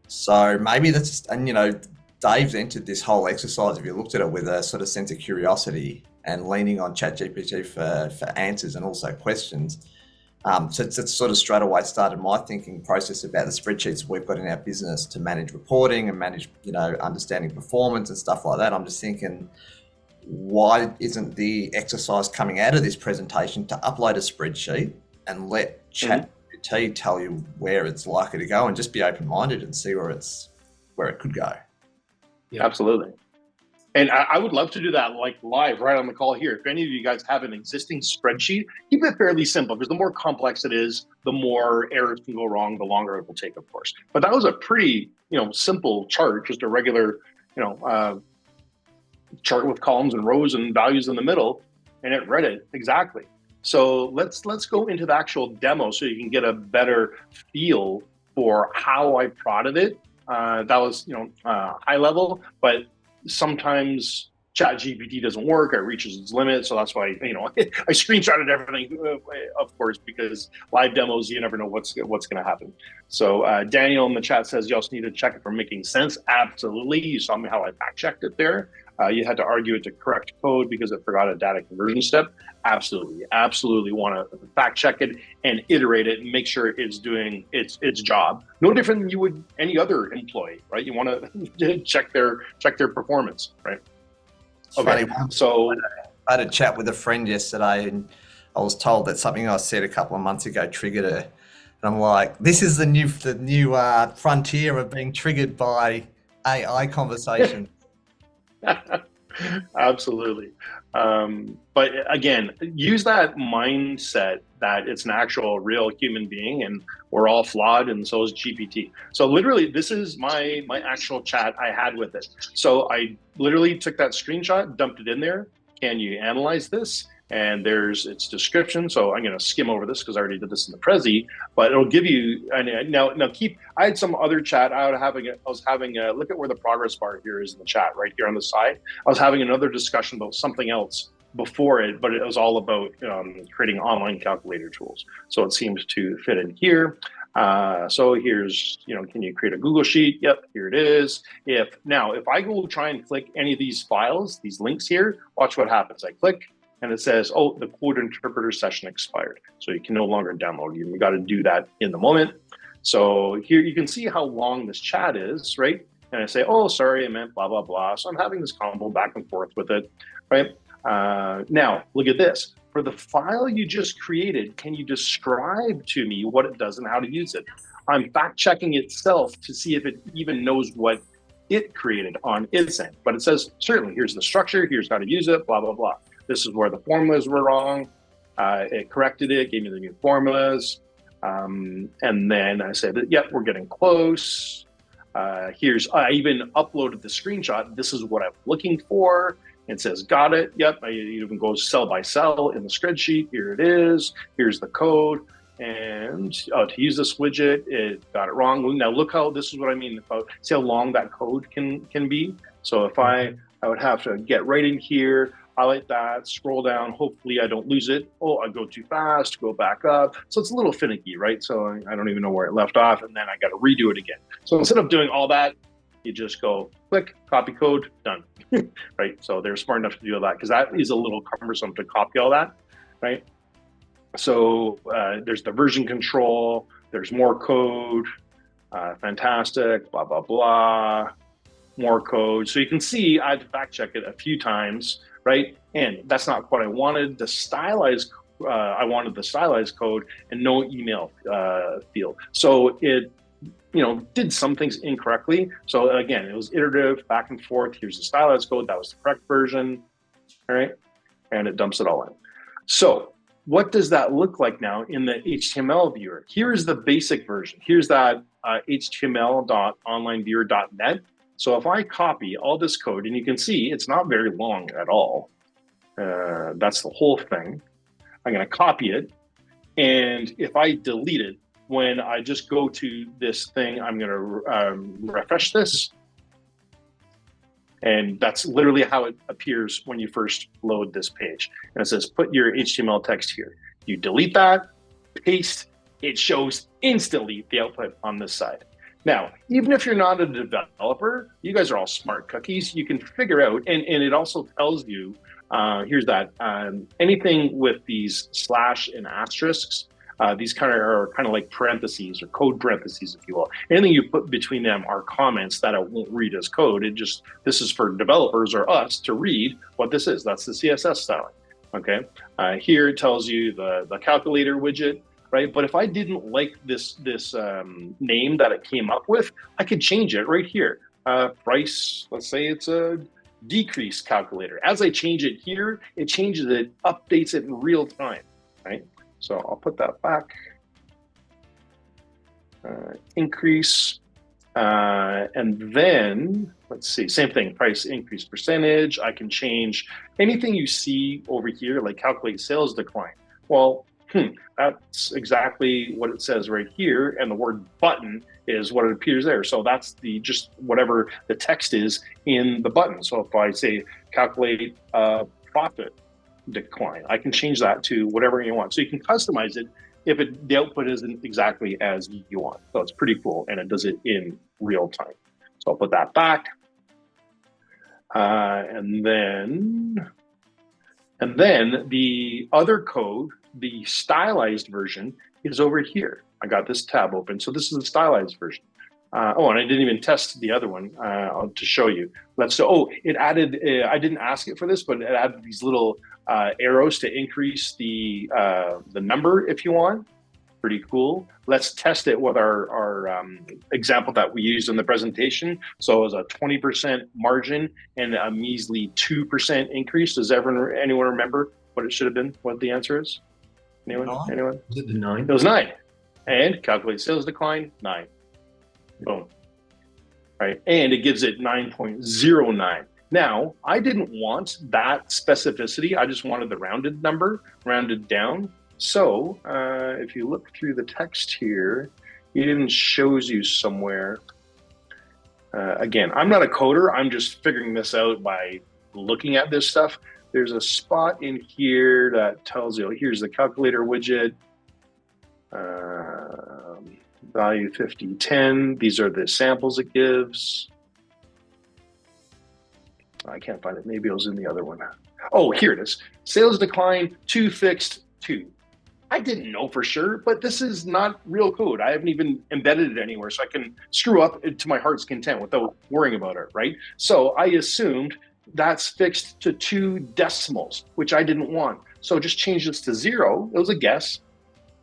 So maybe that's, and you know, Dave's entered this whole exercise, if you looked at it, with a sort of sense of curiosity and leaning on ChatGPT for answers and also questions. So it's sort of straight away started my thinking process about the spreadsheets we've got in our business to manage reporting and manage, you know, understanding performance and stuff like that. I'm just thinking, why isn't the exercise coming out of this presentation to upload a spreadsheet and let ChatGPT tell you where it's likely to go, and just be open-minded and see where it could go? Yeah, absolutely. And I would love to do that like live right on the call here. If any of you guys have an existing spreadsheet, keep it fairly simple, because the more complex it is, the more errors can go wrong, the longer it will take, of course. But that was a pretty, you know, simple chart, just a regular, you know, chart with columns and rows and values in the middle, and it read it exactly. So let's go into the actual demo so you can get a better feel for how I prodded it. That was, you know, high level, but sometimes ChatGPT doesn't work, it reaches its limit. So that's why, you know, I screenshotted everything, of course, because live demos, you never know what's going to happen. So Daniel in the chat says, you also need to check it for making sense. Absolutely. You saw me how I fact checked it there. You had to argue it to correct code because it forgot a data conversion step. Absolutely. Absolutely want to fact check it and iterate it and make sure it's doing its job. No different than you would any other employee, right? You want to check their performance, right? Okay. So I had a chat with a friend yesterday, and I was told that something I said a couple of months ago triggered her. And I'm like, this is the new frontier of being triggered by AI conversation. Absolutely. But again, use that mindset that it's an actual real human being and we're all flawed, and so is GPT. So literally, this is my actual chat I had with it. So I literally took that screenshot, dumped it in there. Can you analyze this? And there's its description. So I'm going to skim over this because I already did this in the Prezi, but it'll give you, and now I had some other chat. I was having a look at where the progress bar here is in the chat right here on the side. I was having another discussion about something else before it, but it was all about creating online calculator tools. So it seems to fit in here. So here's, can you create a Google Sheet? Yep, here it is. If I go try and click any of these files, these links here, watch what happens. I click, and it says, oh, the code interpreter session expired. So you can no longer download. You got to do that in the moment. So here you can see how long this chat is, right? And I say, oh, sorry, I meant blah, blah, blah. So I'm having this combo back and forth with it, right? Now, look at this. For the file you just created, can you describe to me what it does and how to use it? I'm fact checking itself to see if it even knows what it created on its end. But it says, certainly, here's the structure, here's how to use it, blah, blah, blah. This is where the formulas were wrong. It corrected it, gave me the new formulas. And then I said, yep, we're getting close. I even uploaded the screenshot. This is what I'm looking for. It says, got it. Yep, I even go cell by cell in the spreadsheet. Here it is. Here's the code. And to use this widget, it got it wrong. Now look how, this is what I mean about, see how long that code can be. So if I would have to get right in here, highlight that, scroll down, hopefully I don't lose it. Oh, I go too fast, go back up. So it's a little finicky, right? So I don't even know where it left off, and then I got to redo it again. So instead of doing all that, you just go click, copy code, done, right? So they're smart enough to do that, because that is a little cumbersome to copy all that, right? So there's the version control, there's more code, fantastic, blah, blah, blah, more code. So you can see I had to fact check it a few times, right? And that's not what I wanted. The stylized, I wanted the stylized code and no email field. So it, did some things incorrectly. So again, it was iterative, back and forth. Here's the stylized code. That was the correct version, all right? And it dumps it all in. So what does that look like now in the HTML viewer? Here's the basic version. Here's that html.onlineviewer.net. So if I copy all this code, and you can see it's not very long at all. That's the whole thing. I'm going to copy it. And if I delete it, when I just go to this thing, I'm going to refresh this. And that's literally how it appears when you first load this page. And it says, put your HTML text here. You delete that, paste, it shows instantly the output on this side. Now, even if you're not a developer, you guys are all smart cookies, you can figure out, and it also tells you, here's that, anything with these slash and asterisks, these are kind of like parentheses or code parentheses, if you will. Anything you put between them are comments that it won't read as code. This is for developers or us to read what this is. That's the CSS styling, okay? Here it tells you the calculator widget, right? But if I didn't like this name that it came up with, I could change it right here. Price, let's say it's a decrease calculator. As I change it here, it changes it, updates it in real time, right? So I'll put that back. Increase, and then let's see, same thing, price increase percentage. I can change anything you see over here, like calculate sales decline. Well, that's exactly what it says right here, and the word button is what it appears there. So that's just whatever the text is in the button. So if I say calculate profit decline, I can change that to whatever you want. So you can customize it if the output isn't exactly as you want. So it's pretty cool, and it does it in real time. So I'll put that back, and then the other code, the stylized version, is over here. I got this tab open. So this is the stylized version. Oh, and I didn't even test the other one to show you. It added, I didn't ask it for this, but it added these little arrows to increase the number if you want. Pretty cool. Let's test it with our example that we used in the presentation. So it was a 20% margin and a measly 2% increase. Does anyone remember what it should have been? What the answer is? Anyone? Anyone? Was it the 9? It was 9. And calculate sales decline, 9. Boom. Right. And it gives it 9.09. Now, I didn't want that specificity. I just wanted the rounded number, rounded down. So if you look through the text here, it even shows you somewhere. Again, I'm not a coder. I'm just figuring this out by looking at this stuff. There's a spot in here that tells you, here's the calculator widget. Value 5010. These are the samples it gives. I can't find it. Maybe it was in the other one. Oh, here it is. Sales decline 2 fixed 2. I didn't know for sure, but this is not real code. I haven't even embedded it anywhere, so I can screw up to my heart's content without worrying about it, right? So I assumed that's fixed to 2 decimals, which I didn't want. So just change this to 0. It was a guess.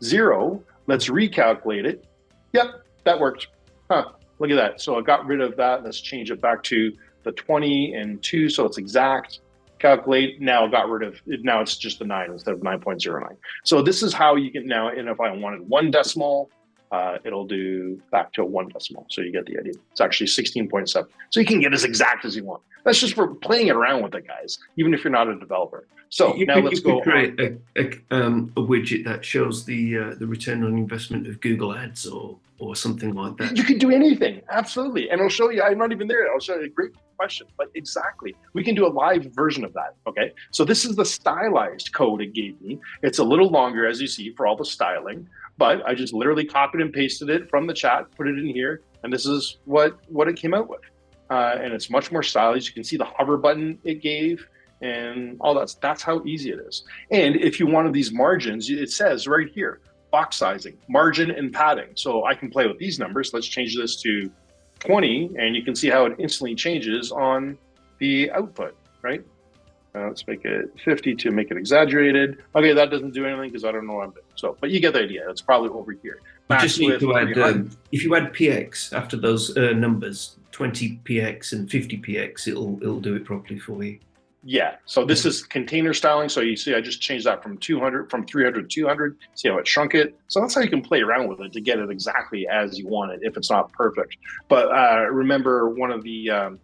0. Let's recalculate it. Yep, that worked. Huh, look at that. So I got rid of that. Let's change it back to the 20 and 2, so it's exact. Calculate, now got rid of it. Now it's just the 9 instead of 9.09. So this is how you can now, and if I wanted 1 decimal, it'll do back to 1 decimal. So you get the idea. It's actually 16.7. So you can get as exact as you want. That's just for playing it around with it, guys, even if you're not a developer. So now let's go create a widget that shows the return on investment of Google Ads or something like that. You could do anything, absolutely. And I'll show you, I'm not even there. I'll show you a great question, but exactly. We can do a live version of that, okay? So this is the stylized code it gave me. It's a little longer, as you see, for all the styling, but I just literally copied and pasted it from the chat, put it in here, and this is what it came out with. And it's much more stylized. You can see the hover button it gave and all that. That's how easy it is. And if you wanted these margins, it says right here, box sizing, margin and padding. So I can play with these numbers. Let's change this to 20, and you can see how it instantly changes on the output, right? Let's make it 50 to make it exaggerated. Okay, that doesn't do anything because I don't know what I'm doing. So, but you get the idea. It's probably over here. You just need to add, if you add px after those numbers, 20 px and 50 px, it'll do it properly for you. Yeah, so this is container styling. So you see, I just changed that from 300 to 200. See how it shrunk it? So that's how you can play around with it to get it exactly as you want it, if it's not perfect. But remember, one of the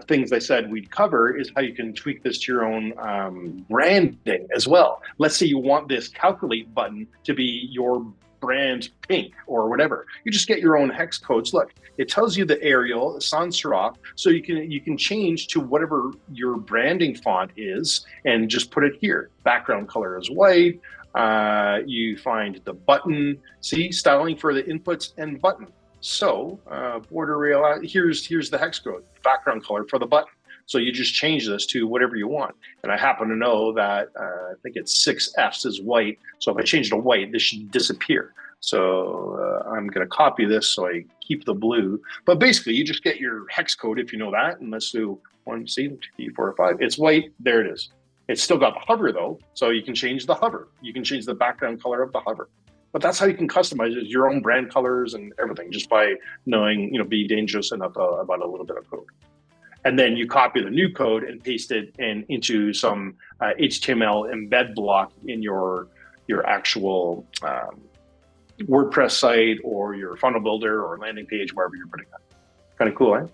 things I said we'd cover is how you can tweak this to your own branding as well. Let's say you want this calculate button to be your brand pink or whatever. You just get your own hex codes. Look, it tells you the Arial, sans serif, so you can change to whatever your branding font is and just put it here. Background color is white. You find the button, see, styling for the inputs and button. So border rail, here's the hex code, background color for the button. So you just change this to whatever you want. And I happen to know that I think it's 6 Fs is white. So if I change to white, this should disappear. So I'm going to copy this so I keep the blue. But basically, you just get your hex code if you know that. And let's do 1, 2, 3, 4, 5. It's white. There it is. It's still got the hover, though. So you can change the hover. You can change the background color of the hover. But that's how you can customize it, your own brand colors and everything, just by knowing, be dangerous enough about a little bit of code. And then you copy the new code and paste it into some HTML embed block in your actual WordPress site or your funnel builder or landing page, wherever you're putting that. Kind of cool, eh?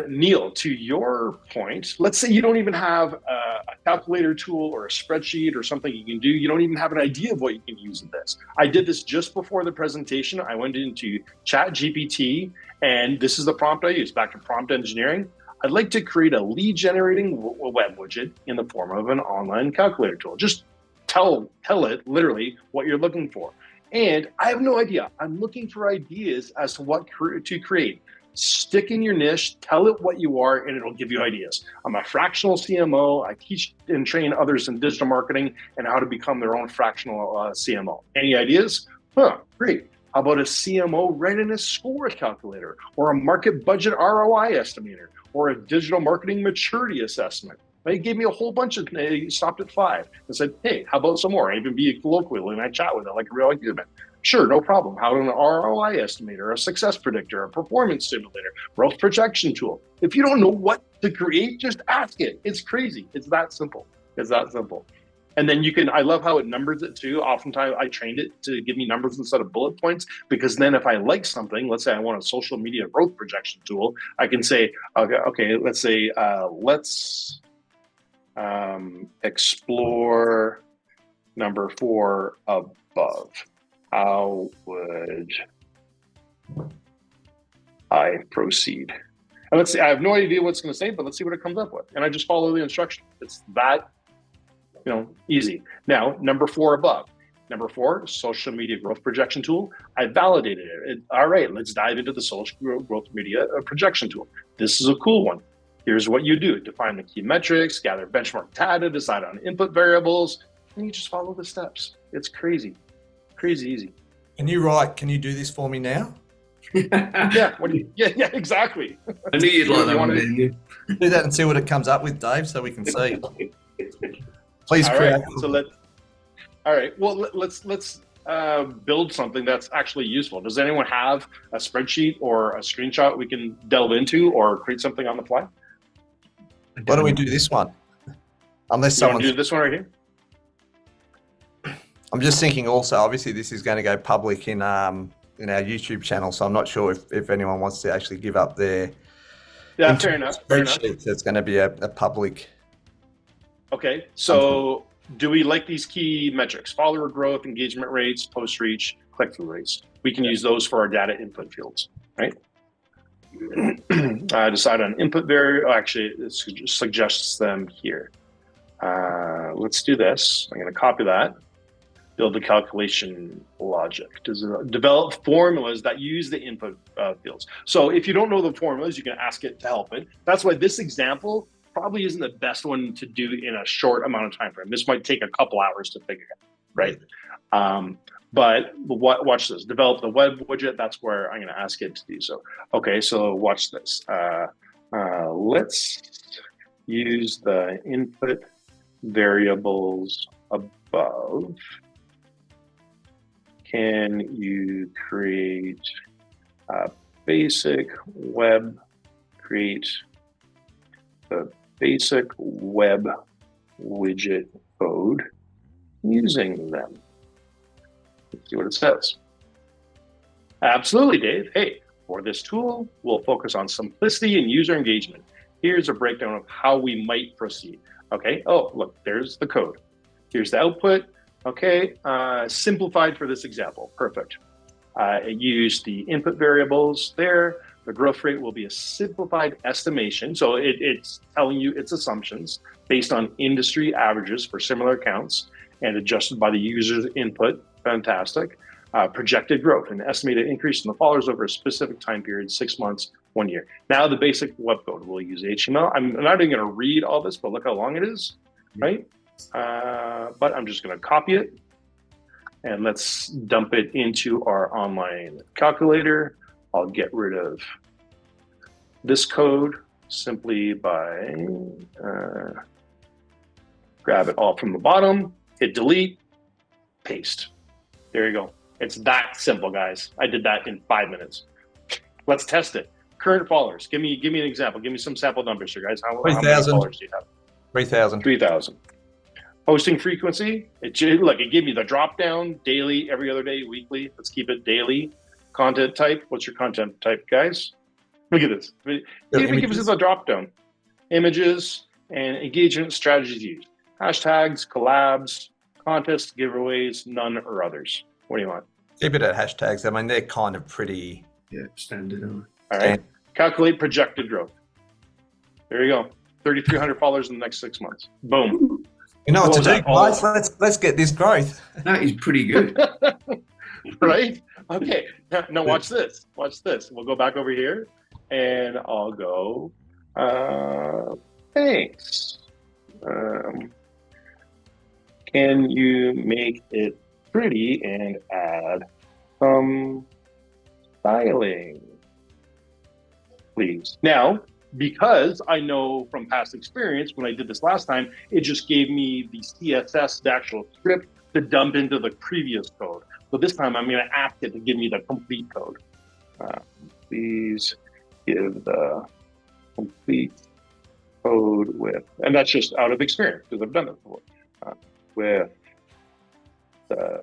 Neil, to your point, let's say you don't even have a calculator tool or a spreadsheet or something you can do. You don't even have an idea of what you can use in this. I did this just before the presentation. I went into ChatGPT, and this is the prompt I used. Back to prompt engineering. I'd like to create a lead generating web widget in the form of an online calculator tool. Just tell it literally what you're looking for. And I have no idea. I'm looking for ideas as to what to create. Stick in your niche, tell it what you are, and it'll give you ideas. I'm a fractional CMO. I teach and train others in digital marketing and how to become their own fractional CMO. Any ideas? Great. How about a CMO writing a score calculator, or a market budget ROI estimator, or a digital marketing maturity assessment? They gave me a whole bunch of, they stopped at 5 and said, hey, how about some more? I even be colloquial and I chat with it like a real human. Sure, no problem. How about an ROI estimator, a success predictor, a performance simulator, growth projection tool? If you don't know what to create, just ask it. It's crazy. It's that simple. It's that simple. And then you can, I love how it numbers it too. Oftentimes I trained it to give me numbers instead of bullet points, because then if I like something, let's say I want a social media growth projection tool, I can say, okay, let's say, let's explore number 4 above. How would I proceed? And let's see, I have no idea what it's going to say, but let's see what it comes up with. And I just follow the instruction. It's that, easy. Now, number 4 above. Number 4, social media growth projection tool. I validated it. All right, let's dive into the social growth media projection tool. This is a cool one. Here's what you do. Define the key metrics, gather benchmark data, decide on input variables, and you just follow the steps. It's crazy. Crazy easy. Can you do this for me now? Yeah, yeah, exactly. I knew you'd like that one, didn't you? Do that and see what it comes up with, Dave, so we can see. Please create. All right. Well, let's build something that's actually useful. Does anyone have a spreadsheet or a screenshot we can delve into or create something on the fly? Why don't we do this one? Unless someone do this one right here. I'm just thinking also, obviously this is going to go public in our YouTube channel, so I'm not sure if anyone wants to actually give up their fair enough. spreadsheet. So it's going to be a public. Okay, so do we like these key metrics? Follower growth, engagement rates, post reach, click-through rates. We can use those for our data input fields, right? Decide on input variable. Actually, it suggests them here. Let's do this. I'm going to copy that. Build the calculation logic. Develop formulas that use the input fields. So if you don't know the formulas, you can ask it to help it. That's why this example probably isn't the best one to do in a short amount of time frame. This might take a couple hours to figure out, right? But watch this. Develop the web widget. That's where I'm going to ask it to do so. Okay, so watch this. Let's use the input variables above. Can you create a basic web, create the basic web widget code using them. Let's see what it says. Absolutely, Dave. Hey, for this tool, we'll focus on simplicity and user engagement. Here's a breakdown of how we might proceed. Okay, oh, look, there's the code. Here's the output. Okay, simplified for this example, perfect. It used the input variables there. The growth rate will be a simplified estimation. So it's telling you its assumptions based on industry averages for similar accounts and adjusted by the user's input. Fantastic. Projected growth, an estimated increase in the followers over a specific time period, 6 months, 1 year. Now the basic web code, we'll use HTML. I'm not even gonna read all this, but look how long it is, right? But I'm just gonna copy it and let's dump it into our online calculator. I'll get rid of this code simply by grab it all from the bottom, hit delete, paste. There you go. It's that simple, guys. I did that in 5 minutes. Let's test it. Current followers. Give me an example. Give me some sample numbers here, guys. How many followers do you have? 3,000. 3,000. Posting frequency. It gave me the drop down, daily, every other day, weekly. Let's keep it daily. Content type. What's your content type, guys? Look at this. It even gives us a drop down. Images and engagement strategies used. Hashtags, collabs, contests, giveaways, none or others. What do you want? Keep it at hashtags. I mean, they're kind of pretty... Yeah, standard. All right. Calculate projected growth. There you go. 3,300 followers in the next 6 months. Boom. You know what to do, guys. Let's get this growth. That is pretty good. Right? Okay. Now watch this. Watch this. We'll go back over here and I'll go, thanks. Can you make it pretty and add some styling, please? Now, because I know from past experience, when I did this last time, it just gave me the CSS, the actual script, to dump into the previous code. So this time I'm going to ask it to give me the complete code. Please give the complete code with, and that's just out of experience because I've done it before, with the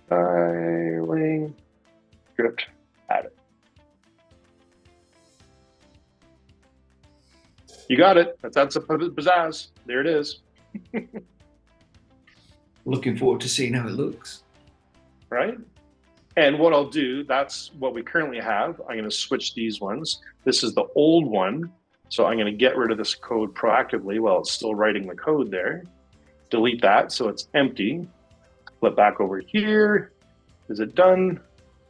styling script added. You got it. That's a pizzazz. There it is. Looking forward to seeing how it looks. Right? And what I'll do, that's what we currently have. I'm going to switch these ones. This is the old one. So I'm going to get rid of this code proactively while it's still writing the code there. Delete that so it's empty. Flip back over here. Is it done?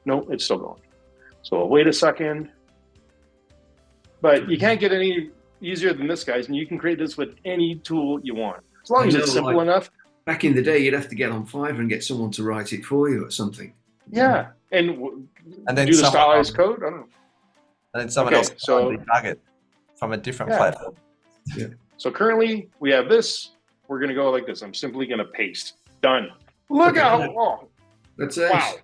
Nope, it's still going. So I'll wait a second. But you can't get any easier than this, guys, and you can create this with any tool you want. As long as it's simple enough. Back in the day, you'd have to get on Fiverr and get someone to write it for you or something. Yeah, and then do the stylized code? I don't know. And then someone else debug it from a different platform. Yeah. So currently, we have this. We're going to go like this. I'm simply going to paste. Done. Look how, That's it. Wow.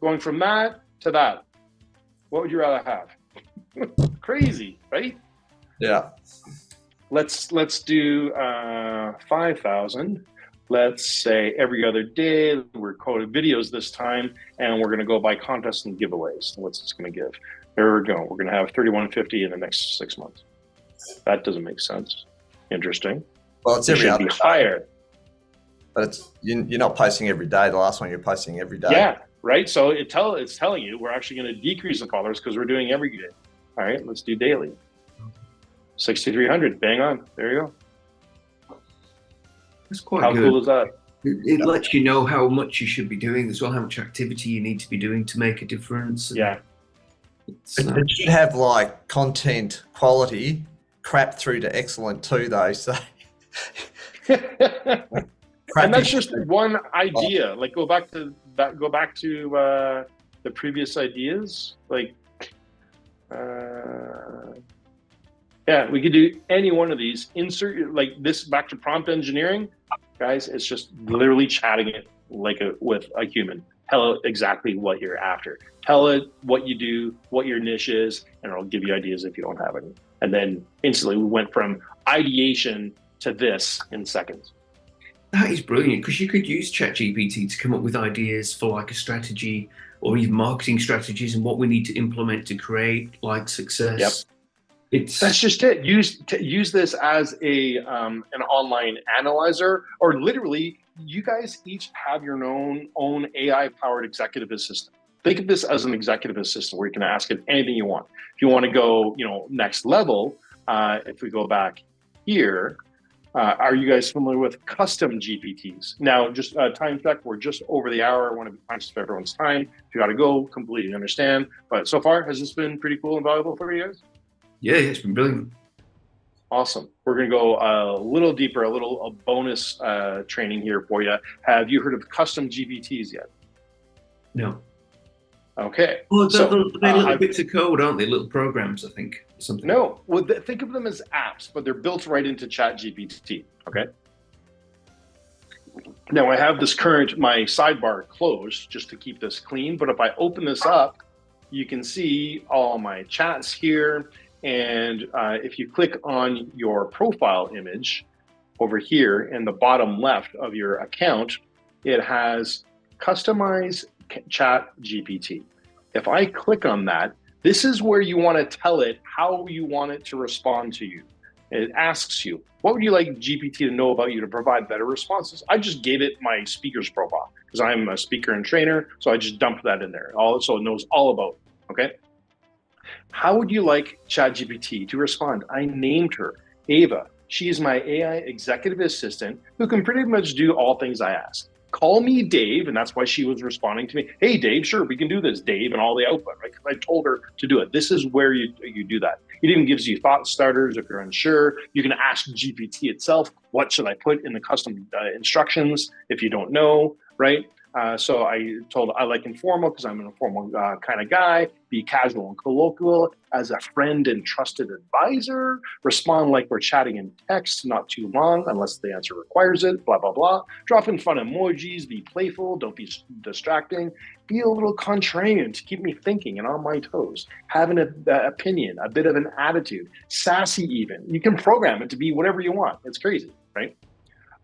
Going from that to that. What would you rather have? Crazy, right? Yeah. Let's do 5,000. Let's say every other day. We're coding videos this time, and we're going to go by contests and giveaways. What's this going to give? There we go. We're going to have 3,150 in the next 6 months. That doesn't make sense. Interesting. Well, it's every other day. Higher. But it's you're not posting every day. The last one you're posting every day. Yeah, right. So it's telling you we're actually going to decrease the followers because we're doing every day. All right, let's do daily. 6,300, bang on. There you go. That's quite good. How cool is that? It lets you know how much you should be doing as well, how much activity you need to be doing to make a difference. Yeah. It should have like content quality crap through to excellent too, though. So. And that's just one idea. Like go back to the previous ideas. Like, yeah, we could do any one of these. Insert like this back to prompt engineering, guys. It's just literally chatting it like with a human. Tell it exactly what you're after. Tell it what you do, what your niche is, and it'll give you ideas if you don't have any. And then instantly we went from ideation to this in seconds. That is brilliant, because you could use ChatGPT to come up with ideas for like a strategy or even marketing strategies and what we need to implement to create like success. Yep. That's just it. Use this as an online analyzer, or literally, you guys each have your own AI-powered executive assistant. Think of this as an executive assistant where you can ask it anything you want. If you want to go, next level, if we go back here, are you guys familiar with custom GPTs? Now, just time check, we're just over the hour. I want to be conscious of everyone's time. If you got to go, completely understand. But so far, has this been pretty cool and valuable for you guys? Yeah, it's been brilliant. Awesome. We're going to go a little deeper, a bonus training here for you. Have you heard of custom GPTs yet? No. Okay. Well, they're little bits of code, aren't they? Little programs, I think. Something. No. Well, think of them as apps, but they're built right into ChatGPT. Okay. Now I have my sidebar closed just to keep this clean. But if I open this up, you can see all my chats here. And if you click on your profile image over here in the bottom left of your account, it has customize chat GPT. If I click on that, this is where you want to tell it how you want it to respond to you. It asks you, what would you like GPT to know about you to provide better responses? I just gave it my speaker's profile because I'm a speaker and trainer. So I just dumped that in there. So it knows all about it, okay? How would you like ChatGPT to respond? I named her Ava. She is my AI executive assistant who can pretty much do all things I ask. Call me Dave, and that's why she was responding to me. Hey, Dave, sure, we can do this, Dave, and all the output, right? Because I told her to do it. This is where you do that. It even gives you thought starters if you're unsure. You can ask GPT itself, what should I put in the custom instructions if you don't know, right? So I told I like informal because I'm an informal kind of guy, be casual and colloquial as a friend and trusted advisor, respond like we're chatting in text, not too long unless the answer requires it, blah, blah, blah. Drop in fun emojis, be playful, don't be distracting, be a little contrarian to keep me thinking and on my toes, have an opinion, a bit of an attitude, sassy even. You can program it to be whatever you want. It's crazy, right?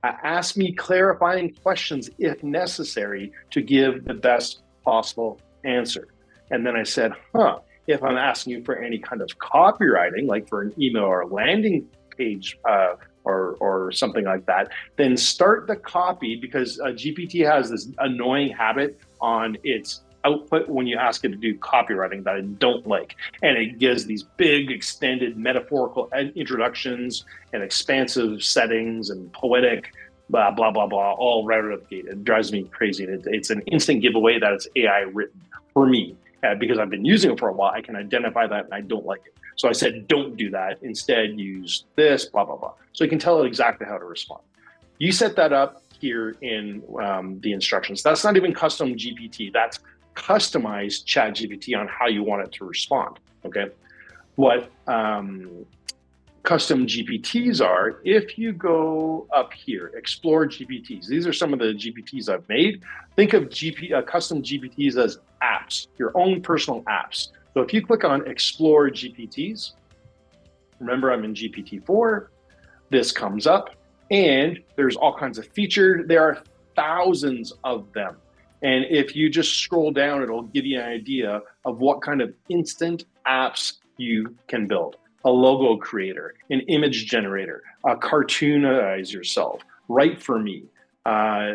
Ask me clarifying questions if necessary to give the best possible answer. And then I said, if I'm asking you for any kind of copywriting, like for an email or a landing page or something like that, then start the copy because GPT has this annoying habit on its output when you ask it to do copywriting that I don't like. And it gives these big, extended metaphorical introductions and expansive settings and poetic blah, blah, blah, blah, all right out of the gate. It drives me crazy. It's an instant giveaway that it's AI written for me. Because I've been using it for a while, I can identify that and I don't like it. So I said, don't do that. Instead, use this, blah, blah, blah. So you can tell it exactly how to respond. You set that up here in the instructions. That's not even custom GPT. That's customized ChatGPT on how you want it to respond, okay? What custom GPTs are, if you go up here, explore GPTs. These are some of the GPTs I've made. Think of custom GPTs as apps, your own personal apps. So if you click on explore GPTs, remember I'm in GPT-4, this comes up and there's all kinds of features. There are thousands of them. And if you just scroll down, it'll give you an idea of what kind of instant apps you can build. A logo creator, an image generator, cartoonize yourself, write for me.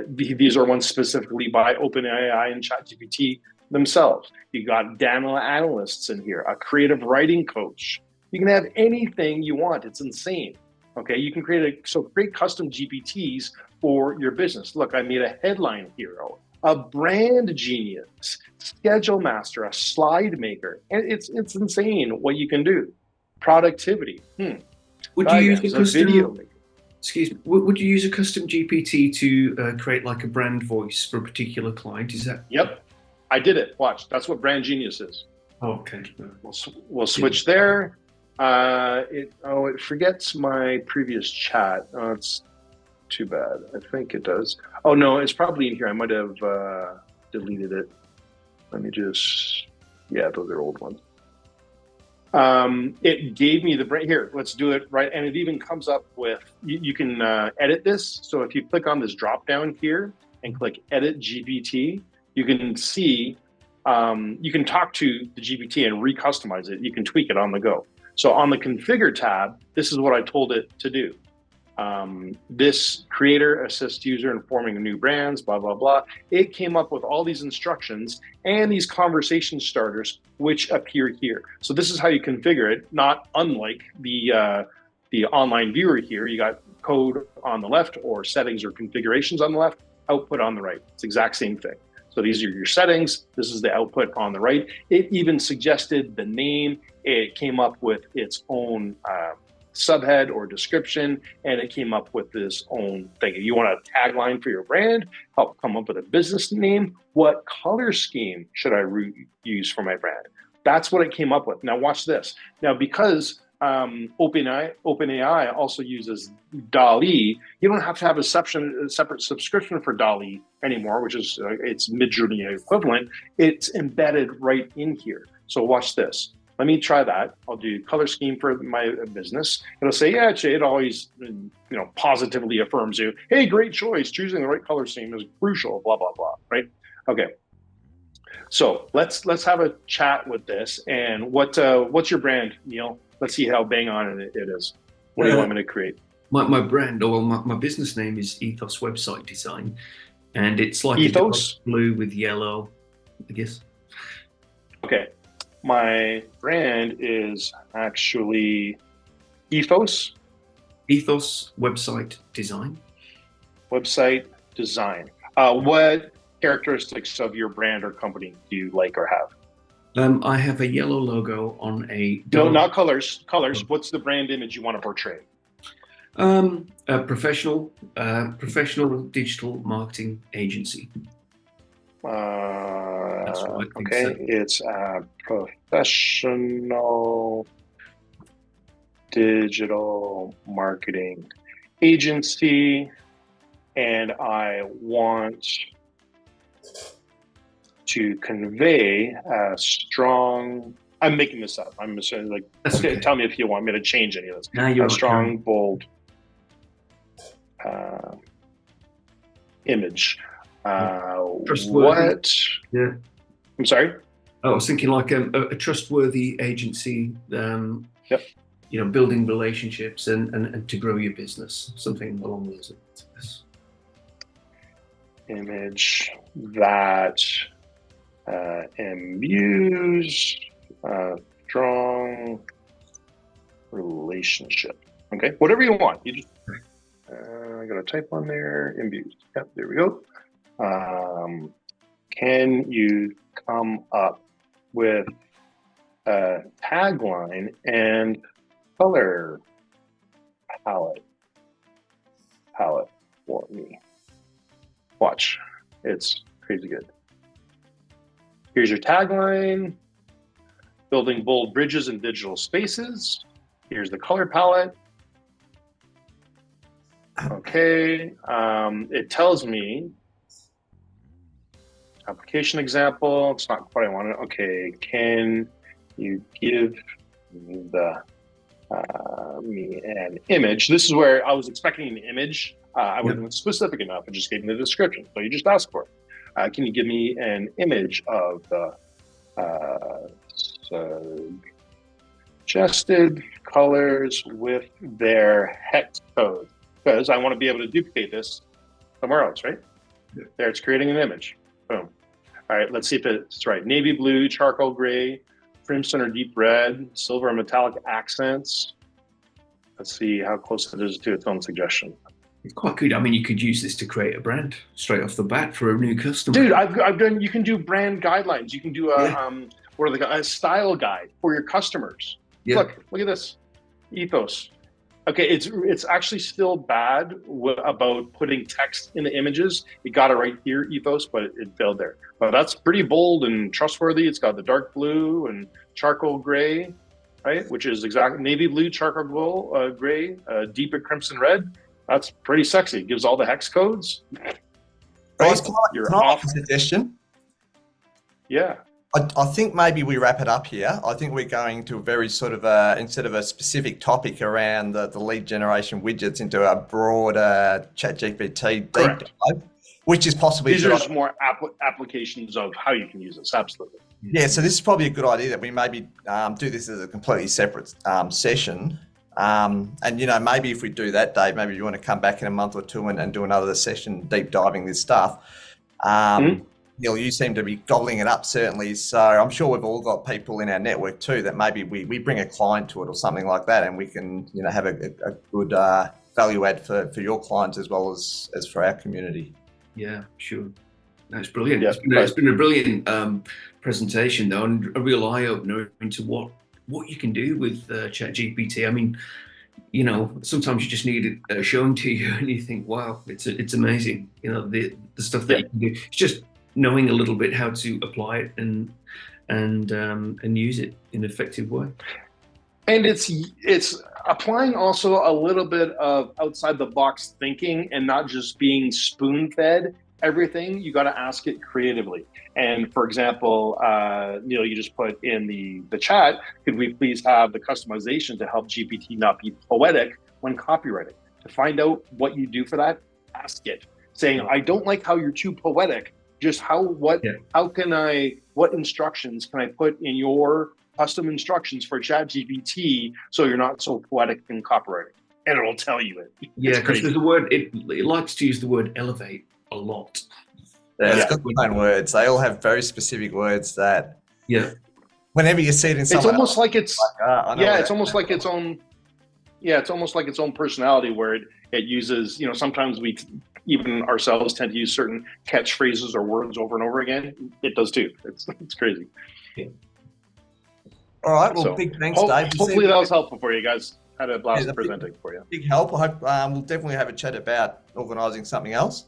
These are ones specifically by OpenAI and ChatGPT themselves. You got data analysts in here, a creative writing coach. You can have anything you want. It's insane. Okay, you can create custom GPTs for your business. Look, I made a headline hero, a brand genius, schedule master, a slide maker. And it's insane what you can do. Productivity. Would you use a custom video maker? Excuse me. Would you use a custom GPT to create like a brand voice for a particular client? Is that? Yep, I did it. Watch. That's what brand genius is. Oh, okay. We'll switch there. It forgets my previous chat. Oh, it's too bad. I think it does. Oh no, it's probably in here. I might have deleted it. Let me just. Yeah, those are old ones. It gave me the brand. Here, let's do it right. And it even comes up with, you can edit this. So if you click on this drop down here and click edit GPT, you can see, you can talk to the GPT and re-customize it. You can tweak it on the go. So on the configure tab, this is what I told it to do. This creator assists user in forming new brands, blah, blah, blah. It came up with all these instructions and these conversation starters, which appear here. So this is how you configure it, not unlike the online viewer here. You got code on the left or settings or configurations on the left, output on the right. It's the exact same thing. So these are your settings. This is the output on the right. It even suggested the name. It came up with its own subhead or description, and it came up with this own thing. If you want a tagline for your brand, help come up with a business name. What color scheme should I use for my brand? That's what it came up with. Now watch this. Now, because OpenAI also uses DALL-E, you don't have to have a separate subscription for DALL-E anymore, which is its Midjourney equivalent. It's embedded right in here. So watch this. Let me try that. I'll do color scheme for my business. It'll say, yeah, it always, positively affirms you. Hey, great choice. Choosing the right color scheme is crucial, blah, blah, blah, right? Okay. So let's have a chat with this. And what's your brand, Neil? Let's see how bang on it is. What do you want me to create? My brand, or my business name is Ethos Website Design. And it's like Ethos? Blue with yellow, I guess. Okay. My brand is actually Ethos. Ethos Website Design. Website design. What characteristics of your brand or company do you like or have? I have a yellow logo on a... No, not colors. Colors. What's the brand image you want to portray? A professional digital marketing agency. That's right. Okay, So. it's a professional digital marketing agency, and I want to convey a strong. I'm making this up. I'm just saying, okay. Tell me if you want me to change any of this. A strong, bold image. What? Yeah. I'm sorry? I was thinking like a trustworthy agency, Yep. Building relationships and to grow your business, something along those lines. Image that imbues strong relationship. Okay, whatever you want. You just I got a type on there. Imbues. Yep, there we go. Can you come up with a tagline and color palette for me? Watch, it's crazy good. Here's your tagline: building bold bridges in digital spaces. Here's the color palette. Okay, it tells me application example. It's not quite what I wanted. Okay, can you give me an image? This is where I was expecting an image. I wasn't specific enough. I just gave me the description. So you just asked for it. Can you give me an image of the suggested colors with their hex code? Because I want to be able to duplicate this somewhere else, right? Yeah. There, it's creating an image. Boom. All right, let's see if it's right. Navy blue, charcoal gray, crimson or deep red, silver and metallic accents. Let's see how close it is to its own suggestion. It's quite good. I mean, you could use this to create a brand straight off the bat for a new customer. Dude, I've done. You can do brand guidelines. You can do a style guide for your customers. Yeah. Look at this, Ethos. Okay, it's actually still bad about putting text in the images. You got it right here, Ethos, but it failed there. But that's pretty bold and trustworthy. It's got the dark blue and charcoal gray, right? Which is exactly navy blue, charcoal gray, deep and crimson red. That's pretty sexy. It gives all the hex codes. Right? You're off. Suggestion. Yeah. I think maybe we wrap it up here. I think we're going to a very sort of instead of a specific topic around the lead generation widgets, into a broader ChatGPT deep dive, which is possibly these are just more applications of how you can use this. Absolutely. Yeah, so this is probably a good idea that we maybe do this as a completely separate session. And, maybe if we do that, Dave, maybe you want to come back in a month or two and do another session deep diving this stuff. Neil, you seem to be gobbling it up, certainly. So I'm sure we've all got people in our network too that maybe we bring a client to it or something like that, and we can, have a good value add for your clients as well as for our community. Yeah, sure. That's brilliant. Yeah, it's been a brilliant presentation, though, and a real eye-opener into what you can do with ChatGPT. I mean, sometimes you just need it shown to you, and you think, "Wow, it's amazing." The stuff that you can do. It's just knowing a little bit how to apply it and use it in an effective way. And it's applying also a little bit of outside the box thinking and not just being spoon-fed everything. You got to ask it creatively. And for example, Neil, you just put in the chat, could we please have the customization to help GPT not be poetic when copywriting? To find out what you do for that, ask it, saying, I don't like how you're too poetic. Just what instructions can I put in your custom instructions for ChatGPT so you're not so poetic in copywriting? And it'll tell you it. Yeah, because there's a word, it likes to use the word elevate a lot. Yeah, it's got their own words. They all have very specific words that whenever you see it in someone it's almost else, like it's it's almost like its own personality where it uses, sometimes we even ourselves tend to use certain catchphrases or words over and over again. It does too. It's crazy. Yeah. All right. Well, big thanks, Dave. Hopefully that was helpful for you guys. Had a blast presenting for you. Big help. I hope we'll definitely have a chat about organising something else.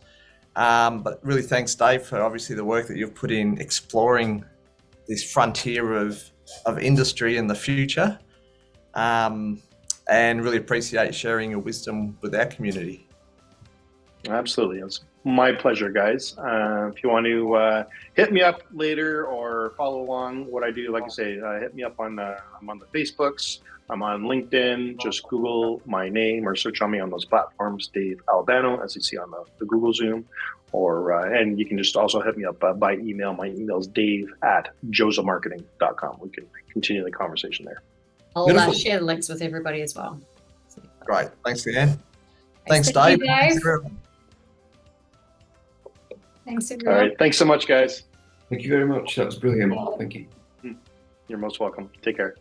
But really thanks, Dave, for obviously the work that you've put in exploring this frontier of industry and the future. And really appreciate sharing your wisdom with our community. Absolutely. It's my pleasure, guys. If you want to hit me up later or follow along what I do, like I say, hit me up I'm on the Facebooks, I'm on LinkedIn. Just Google my name or search on me on those platforms, Dave Albano, as you see on the Google Zoom. And you can just also hit me up by email. My email is dave@jozamarketing.com. We can continue the conversation there. I'll share the links with everybody as well. Great. Thanks again. Thanks, Dave. Thanks, everyone. All right. Thanks so much, guys. Thank you very much. That was brilliant. Thank you. You're most welcome. Take care.